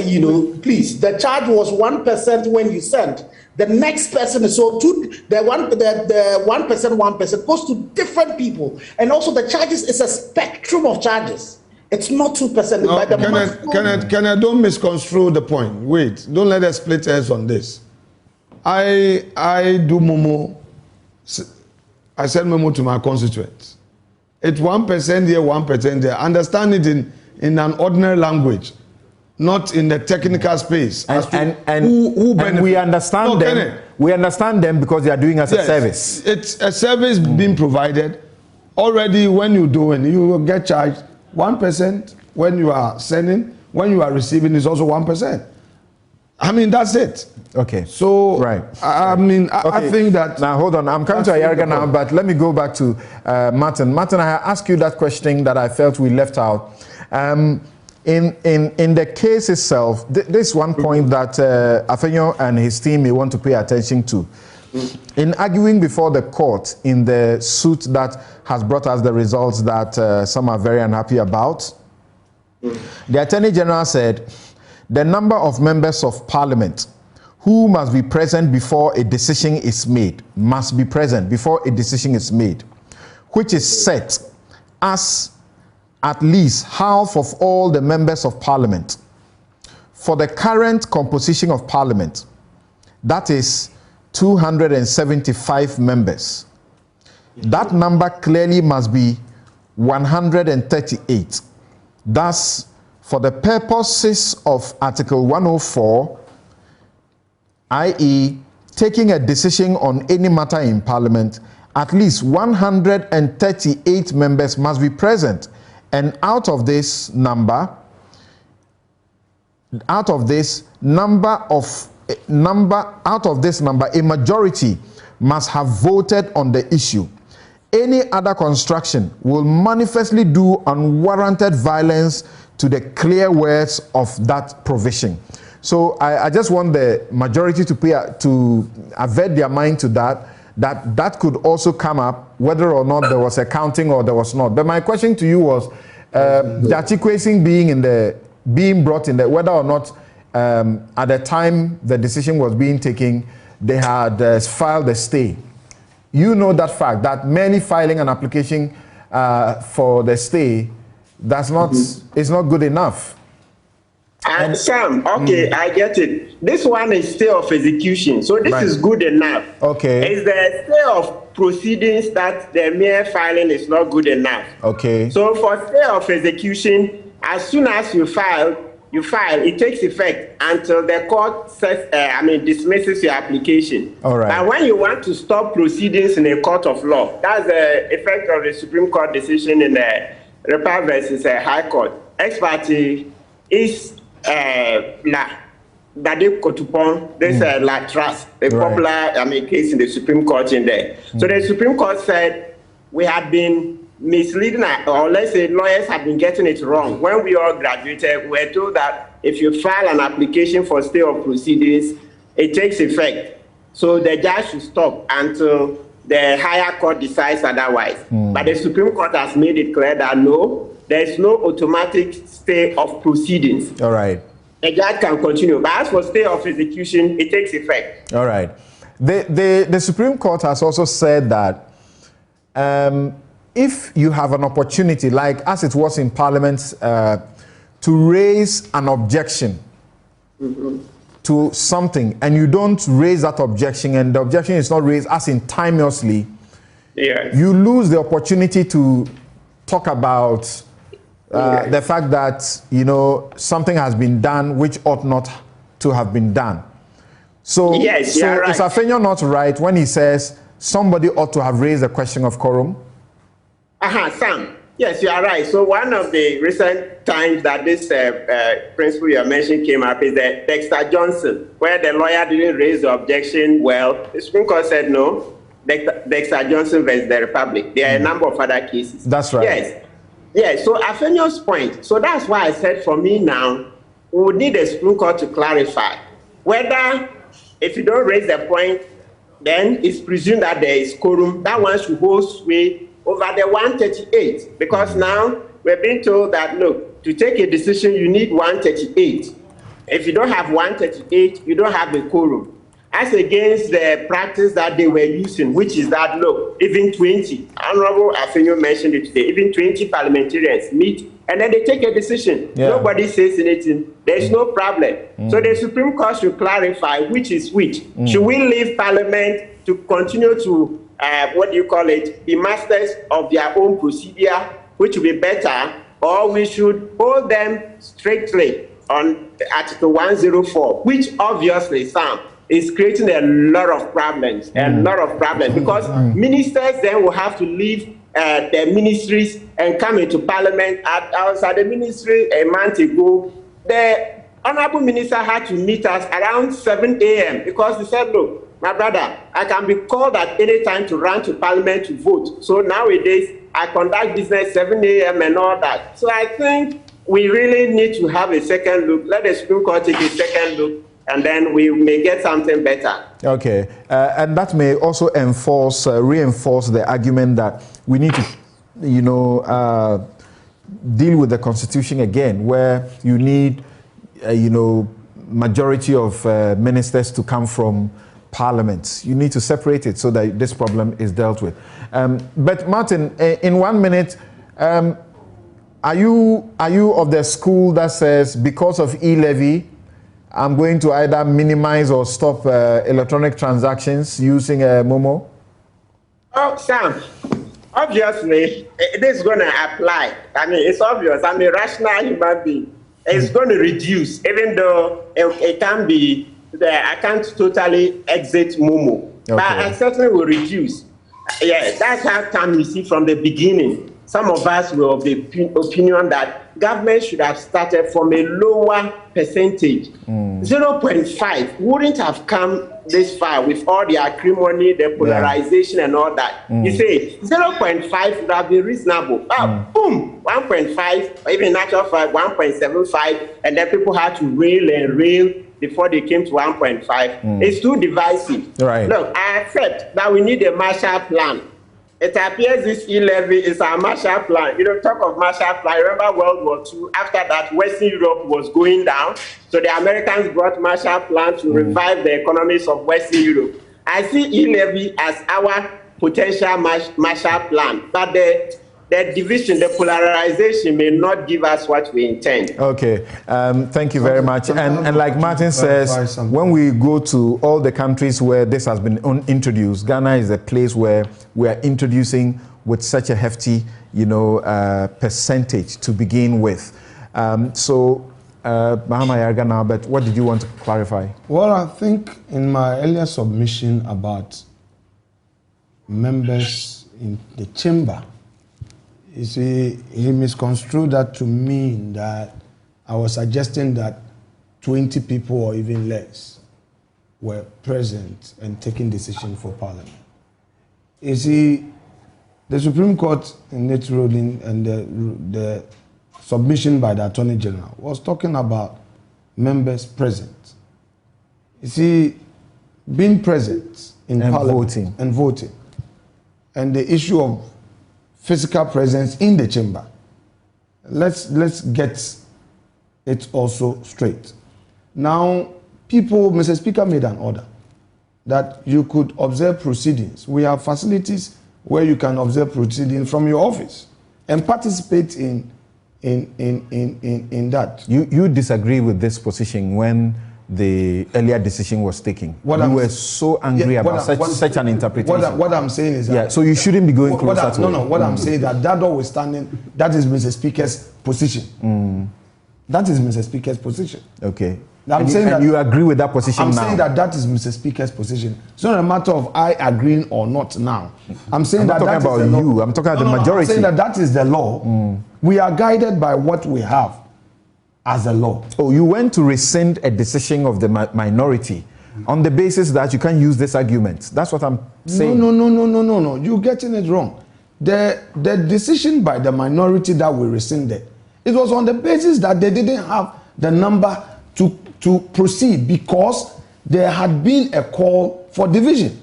You know, please. The charge was 1% when you sent. The next person is so the 1% goes to different people, and also the charges is a spectrum of charges. It's not 2%. No, Kenneth, don't misconstrue the point. Wait, don't let us split hairs on this. I do Momo. I send Momo to my constituents. It's 1% here, 1% there. Understand it in an ordinary language, not in the technical space. And we understand them. Kenneth, we understand them because they are doing us a service. It's a service being provided. Already, when you do it, you will get charged 1% when you are sending. When you are receiving, is also 1%. I mean, that's it. Okay. So, right. I mean, I think that... Now, hold on. I'm coming to Ayarga now, but let me go back to Martin. Martin, I asked you that question that I felt we left out. In the case itself, this one point that Afenyo and his team may want to pay attention to. In arguing before the court in the suit that has brought us the results that some are very unhappy about, The Attorney General said, the number of members of Parliament who must be present before a decision is made, must be present before a decision is made, which is set as at least half of all the members of Parliament. For the current composition of Parliament, that is 275 members. That number clearly must be 138. Thus, for the purposes of Article 104, i.e., taking a decision on any matter in Parliament, at least 138 members must be present. And out of this number, a majority must have voted on the issue. Any other construction will manifestly do unwarranted violence to the clear words of that provision. So I just want the majority to avert their mind to that could also come up, whether or not there was a counting or there was not. But my question to you was, the articulation being brought in there, whether or not at the time the decision was being taken, they had filed a stay. You know that fact, that many filing an application for the stay, is not good enough. And Sam, okay, I get it. This one is stay of execution, so this is good enough. Okay. It's the stay of proceedings that the mere filing is not good enough. Okay. So for stay of execution, as soon as you file, it takes effect until the court says, dismisses your application. All right. But when you want to stop proceedings in a court of law, that's the effect of the Supreme Court decision in the Repa versus High Court. Ex parte is Dade Kotupon, this La Trust, a popular case in the Supreme Court in there. So the Supreme Court said we had been misleading, or let's say lawyers have been getting it wrong. When we all graduated, we were told that if you file an application for stay of proceedings, it takes effect. So the judge should stop until the higher court decides otherwise. But the Supreme Court has made it clear that no, there is no automatic stay of proceedings. All right. The judge can continue. But as for stay of execution, it takes effect. All right. The Supreme Court has also said that if you have an opportunity, like as it was in Parliament, to raise an objection to something, and you don't raise that objection, and the objection is not raised as in timeously, you lose the opportunity to talk about the fact that something has been done which ought not to have been done. So, is Afenyo not right when he says somebody ought to have raised the question of quorum? Sam. Yes, you are right. So one of the recent times that this principle you mentioned came up is that Dexter Johnson, where the lawyer didn't raise the objection. Well, the Supreme Court said no. Dexter Johnson versus the Republic. There are a number of other cases. That's right. Yes. Yes. So Afenyo's point. So that's why I said for me now, we would need the Supreme Court to clarify whether if you don't raise the point, then it's presumed that there is quorum. That one should hold sway over the 138, because now we're being told that, look, to take a decision, you need 138. If you don't have 138, you don't have a quorum. As against the practice that they were using, which is that, look, even 20, Honorable Afenyo mentioned it today, even 20 parliamentarians meet, and then they take a decision. Nobody says anything. There's no problem. So the Supreme Court should clarify which is which. Should we leave Parliament to continue to be masters of their own procedure, which will be better, or we should hold them strictly on Article 104, which obviously, Sam, is creating a lot of problems, because ministers then will have to leave their ministries and come into Parliament. I was at the ministry a month ago. The Honorable Minister had to meet us around 7 a.m. because he said, look, my brother, I can be called at any time to run to Parliament to vote. So nowadays, I conduct business 7 a.m. and all that. So I think we really need to have a second look. Let the Supreme Court take a second look, and then we may get something better. Okay. And that may also reinforce the argument that we need to, deal with the constitution again, where you need, majority of ministers to come from parliament. You need to separate it so that this problem is dealt with. But Martin, in 1 minute, are you of the school that says because of E-Levy, I'm going to either minimize or stop electronic transactions using Momo? Oh, Sam, obviously, this is going to apply. I mean, it's obvious. I'm a rational human being. It's going to reduce, even though it can be, I can't totally exit Momo. Okay. But I certainly will reduce. Yeah, that's how come you see from the beginning. Some of us were of the opinion that government should have started from a lower percentage. 0.5 wouldn't have come this far with all the acrimony, the polarization, and all that. You say 0.5 would have been reasonable. Boom, 1.5, or even natural 5, 1.75, and then people had to rail and rail before they came to 1.5. It's too divisive. Right. Look, I accept that we need a Marshall Plan. It appears this E-Levy is our Marshall Plan. You know, talk of Marshall Plan. Remember World War II? After that, Western Europe was going down. So the Americans brought Marshall Plan to revive the economies of Western Europe. I see E-Levy as our potential Marshall Plan. But the division, the polarization may not give us what we intend. Okay, thank you very much. And like Martin says, when we go to all the countries where this has been introduced, Ghana is a place where we are introducing with such a hefty, percentage to begin with. Mahama Yarga now, but what did you want to clarify? Well, I think in my earlier submission about members in the chamber, you see, he misconstrued that to mean that I was suggesting that 20 people or even less were present and taking decision for Parliament. You see, the Supreme Court in its ruling and the submission by the Attorney General was talking about members present. You see, being present in Parliament and voting, and the issue of physical presence in the chamber. Let's get it also straight. Now, Mr. Speaker made an order that you could observe proceedings. We have facilities where you can observe proceedings from your office and participate in that. You disagree with this position when the earlier decision was taken. You were so angry about such an interpretation. What I'm saying is that... so you shouldn't be going closer to it. What I'm saying that notwithstanding, that is Mr. Speaker's position. That is Mr. Speaker's position. Okay. And you agree with that position now? I'm saying that is Mr. Speaker's position. It's not a matter of I agreeing or not now. I'm saying that that is the law. I'm talking about the majority. I'm saying that is the law. We are guided by what we have as a law. Oh, you went to rescind a decision of the minority on the basis that you can't use this argument. That's what I'm saying. No. You're getting it wrong. The decision by the minority that we rescinded, it was on the basis that they didn't have the number to proceed because there had been a call for division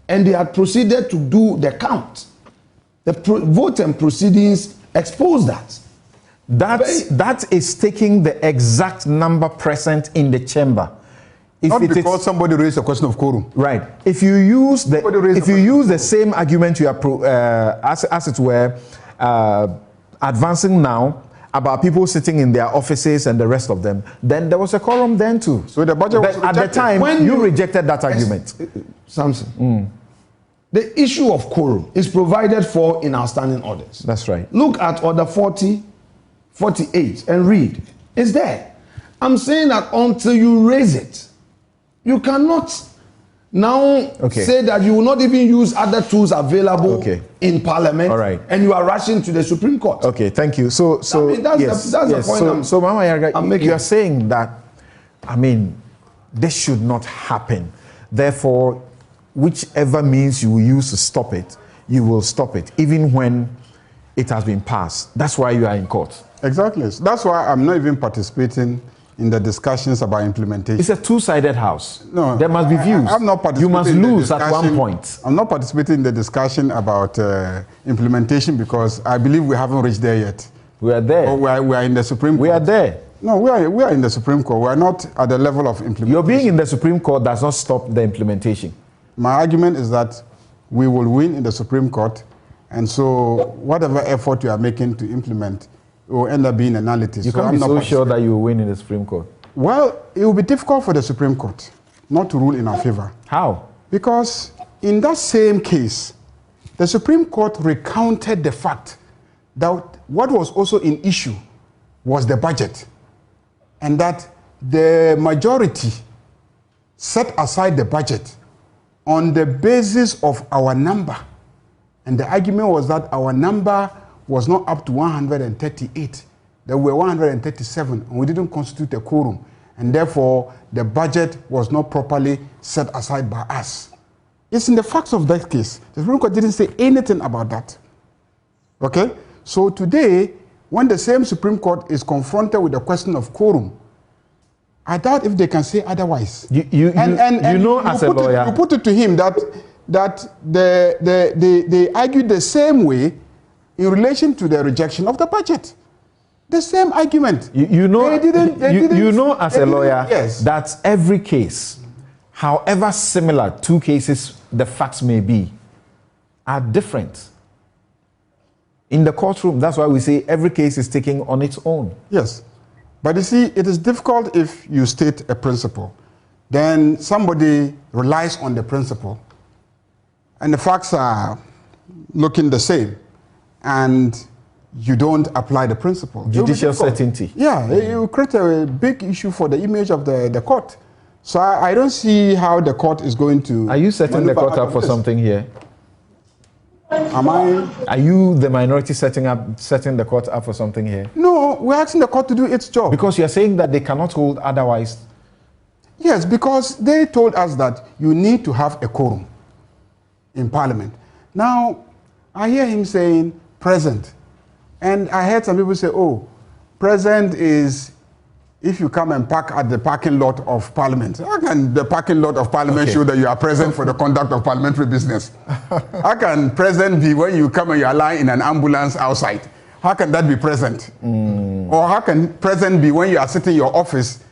and they had proceeded to do the count. The vote and proceedings exposed that. That is taking the exact number present in the chamber. Not because somebody raised a question of quorum. Right. If you use the same argument you are as it were advancing now about people sitting in their offices and the rest of them, then there was a quorum then too. So the budget was at the time when you rejected that argument. Samson. The issue of quorum is provided for in our standing orders. That's right. Look at order 48 and read. It's there. I'm saying that until you raise it, you cannot now say that you will not even use other tools available in Parliament. All right. And you are rushing to the Supreme Court. Okay, thank you. So that's the point. So Mama Yarga, you are saying that, this should not happen. Therefore, whichever means you will use to stop it, you will stop it, even when it has been passed. That's why you are in court. Exactly. That's why I'm not even participating in the discussions about implementation. It's a two-sided house. No, there must be views. I'm not participating. You must lose at one point. I'm not participating in the discussion about implementation because I believe we haven't reached there yet. We are there. Or we are in the Supreme Court. We are there. No, we are in the Supreme Court. We are not at the level of implementation. Your being in the Supreme Court does not stop the implementation. My argument is that we will win in the Supreme Court, and so whatever effort you are making to implement will end up being a nullity. You can't be so sure that you will win in the Supreme Court. Well, it will be difficult for the Supreme Court not to rule in our favor. How? Because in that same case, the Supreme Court recounted the fact that what was also in issue was the budget, and that the majority set aside the budget on the basis of our number. And the argument was that our number was not up to 138. There were 137, and we didn't constitute a quorum. And therefore, the budget was not properly set aside by us. It's in the facts of that case. The Supreme Court didn't say anything about that. Okay? So today, when the same Supreme Court is confronted with the question of quorum, I doubt if they can say otherwise. You know, as a lawyer, you put it to him that they argued the same way in relation to the rejection of the budget. The same argument. You know as a lawyer, yes, that every case, however similar two cases the facts may be, are different. In the courtroom, that's why we say every case is taken on its own. Yes. But you see, it is difficult if you state a principle. Then somebody relies on the principle, and the facts are looking the same, and you don't apply the principle. Judicial certainty. Yeah, you create a big issue for the image of the court. So I don't see how the court is going to... Are you setting the court up for something here? Am I? Are you, the minority, setting the court up for something here? No, we're asking the court to do its job. Because you're saying that they cannot hold otherwise. Yes, because they told us that you need to have a quorum in Parliament. Now, I hear him saying present. And I heard some people say, oh, present is if you come and park at the parking lot of Parliament. How can the parking lot of Parliament show that you are present for the conduct of parliamentary business? How can present be when you come and you are lying in an ambulance outside? How can that be present? Or how can present be when you are sitting in your office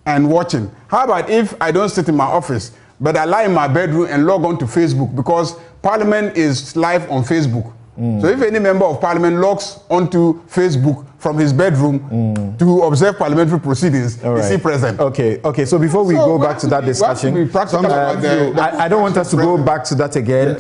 and watching? How about if I don't sit in my office, but I lie in my bedroom and log on to Facebook, because Parliament is live on Facebook. So if any member of Parliament logs onto Facebook from his bedroom to observe parliamentary proceedings, is he present? Okay. So before we go back to that discussion, I don't want us to go back to that again.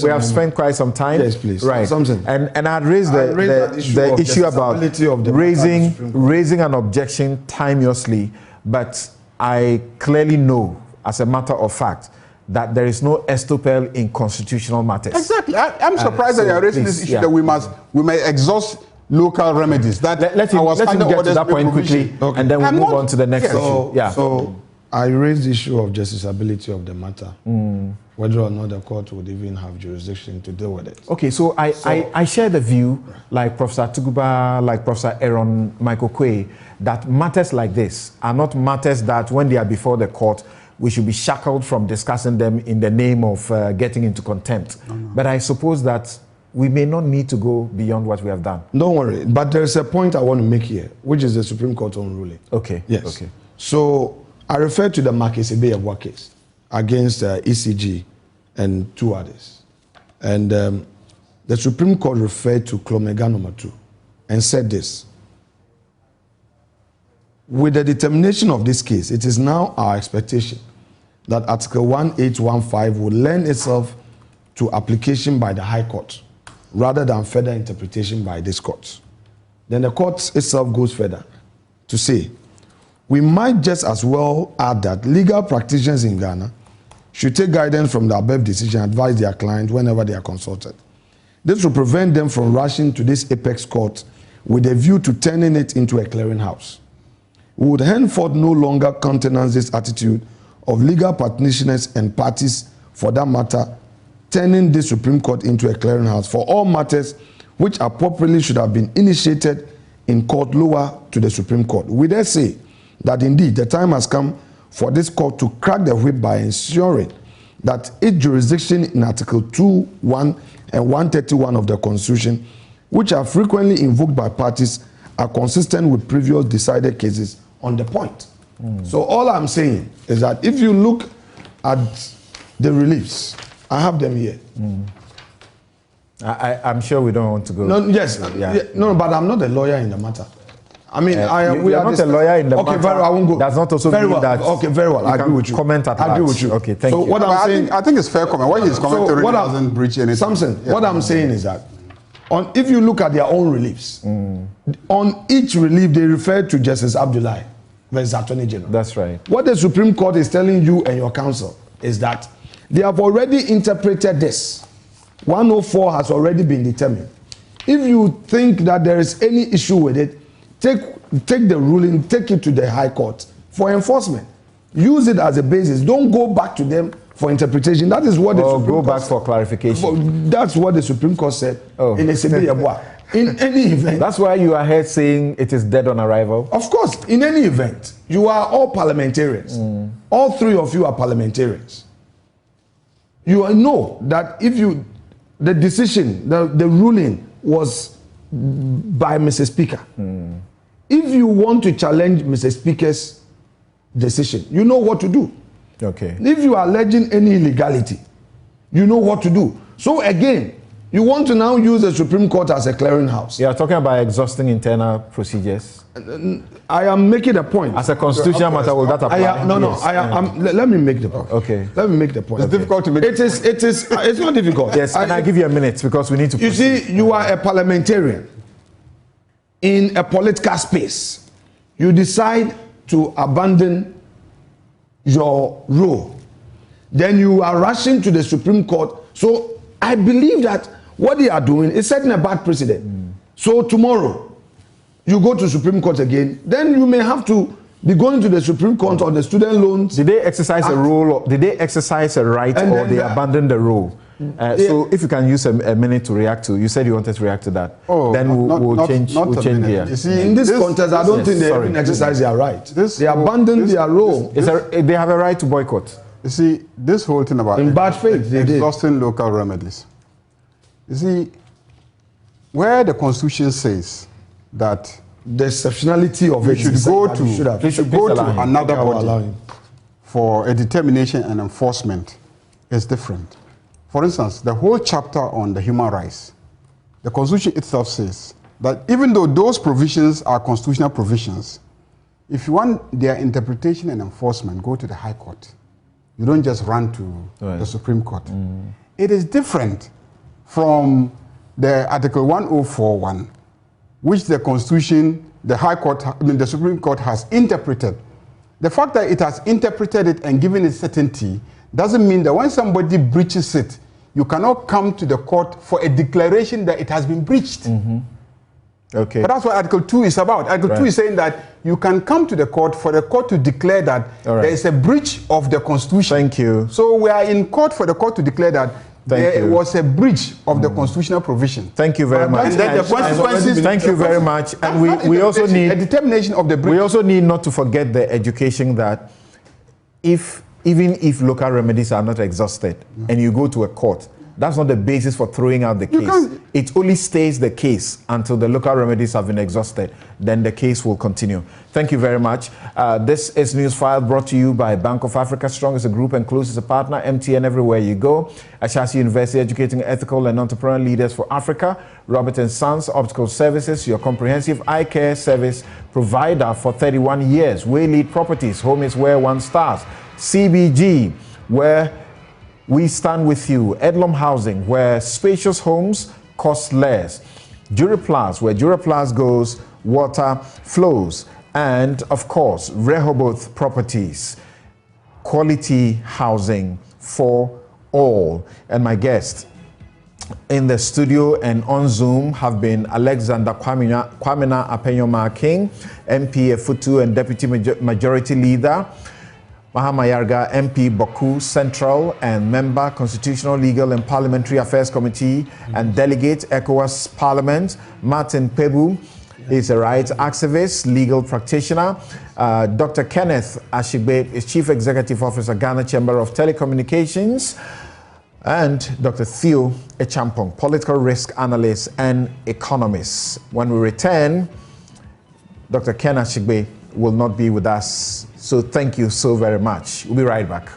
We have spent quite some time. Yes, please. Right. And I had raised the issue about raising an objection timeously, but I clearly know, as a matter of fact, that there is no estoppel in constitutional matters. Exactly. I'm surprised that you are raising this issue, that we may exhaust local remedies. Let him get to that point quickly, and then we'll move on to the next issue. So I raised the issue of justiciability of the matter, whether or not the court would even have jurisdiction to deal with it. Okay, so I share the view, like Professor Tuguba, like Professor Aaron Michael Quay, that matters like this are not matters that when they are before the court, we should be shackled from discussing them in the name of getting into contempt. But I suppose that we may not need to go beyond what we have done. Don't worry, but there's a point I want to make here, which is the Supreme Court own ruling. Okay. Yes. Okay. So I refer to the Makesebe case against ECG and two others. And the Supreme Court referred to Klomega number 2 and said this: with the determination of this case, it is now our expectation that Article 1815 will lend itself to application by the High Court rather than further interpretation by this court. Then the court itself goes further to say, we might just as well add that legal practitioners in Ghana should take guidance from the above decision and advise their clients whenever they are consulted. This will prevent them from rushing to this apex court with a view to turning it into a clearinghouse. We would henceforth no longer countenance this attitude of legal practitioners and parties, for that matter, turning the Supreme Court into a clearinghouse for all matters which appropriately should have been initiated in court lower to the Supreme Court. We dare say that indeed the time has come for this court to crack the whip by ensuring that its jurisdiction in Article 2, 1, and 131 of the Constitution which are frequently invoked by parties, are consistent with previous decided cases on the point. So all I'm saying is that if you look at the reliefs, I have them here. I'm sure we don't want to go. No, yes, no, but I'm not a lawyer in the matter. I mean, we are not a lawyer in the matter. Okay, very well, I won't go. Does not also very mean well. that. Okay, very well. I agree with you. Comment at I agree large. with you. Okay, thank you. So what I'm saying, I think it's fair comment. What he's commenting really doesn't breach anything. Samson, what I'm saying is that if you look at their own reliefs, on each relief they refer to Justice Abdullahi versus Attorney General. That's right. What the Supreme Court is telling you and your counsel is that they have already interpreted this. 104 has already been determined. If you think that there is any issue with it, take the ruling, take it to the High Court for enforcement. Use it as a basis. Don't go back to them for interpretation. That is what the Supreme Court go back for clarification. That's what the Supreme Court said in Esebi Yeboah. In any event. That's why you are here saying it is dead on arrival? Of course. In any event, you are all parliamentarians. All three of you are parliamentarians. You know that if the decision, the ruling was by Mr. Speaker. If you want to challenge Mr. Speaker's decision, you know what to do. Okay. If you are alleging any illegality, you know what to do. So again, you want to now use the Supreme Court as a clearinghouse. You are talking about exhausting internal procedures. I am making a point. As a constitutional matter, will that apply? Let me make the point. Okay. Let me make the point. It's difficult to make. It's not difficult. Yes, and I give you a minute because we need to. You see, you are a parliamentarian in a political space. You decide to abandon your role. Then you are rushing to the Supreme Court. So I believe that what they are doing is setting a bad precedent. So tomorrow, you go to Supreme Court again, then you may have to be going to the Supreme Court on the student loans. Did they exercise a role? Did they exercise a right, or they abandoned the role? So if you can use a minute to react to, you said you wanted to react to that. Then we'll change here. You see, in this context, I don't think they even exercise their right. They abandoned their role. They have a right to boycott. You see, this whole thing about in bad faith, exhausting local remedies. You see, where the Constitution says that the exceptionality of it should go to another body for a determination and enforcement is different. For instance, the whole chapter on the human rights, the Constitution itself says that even though those provisions are constitutional provisions, if you want their interpretation and enforcement, go to the High Court. You don't just run to the Supreme Court. It is different from the Article 104(1), which the Constitution, the High Court, the Supreme Court has interpreted. The fact that it has interpreted it and given it certainty doesn't mean that when somebody breaches it, you cannot come to the court for a declaration that it has been breached. Okay. But that's what Article 2 is about. Article 2 is saying that you can come to the court for the court to declare that there is a breach of the Constitution. Thank you. So we are in court for the court to declare that there was a breach of the constitutional provision. Thank you very much. And then the consequences. Thank you very much. And we also need a determination of the breach. We also need not to forget the education that even if local remedies are not exhausted and you go to a court, that's not the basis for throwing out the case. It only stays the case until the local remedies have been exhausted. Then the case will continue. Thank you very much. This is Newsfile, brought to you by Bank of Africa. Strong as a group and close as a partner. MTN everywhere you go. Ashasi University, educating ethical and entrepreneurial leaders for Africa. Robert & Sons Optical Services, your comprehensive eye care service provider for 31 years. Waylead Properties, home is where one starts. CBG, where we stand with you. Edlom Housing, where spacious homes cost less. Duraplast, where Duraplast goes, water flows. And of course, Rehoboth Properties, quality housing for all. And my guest in the studio and on Zoom have been Alexander Kwamina Apenyoma-King, MP Efutu and Deputy Majority Leader, Mahama Yarga, MP Boku Central and Member Constitutional Legal and Parliamentary Affairs Committee and Delegate ECOWAS Parliament, Martin Pebu. He's a rights activist, legal practitioner. Dr. Kenneth Ashigbe is Chief Executive Officer, Ghana Chamber of Telecommunications. and Dr. Theo Echampong, political risk analyst and economist. When we return, Dr. Ken Ashigbe will not be with us. So thank you so very much. We'll be right back.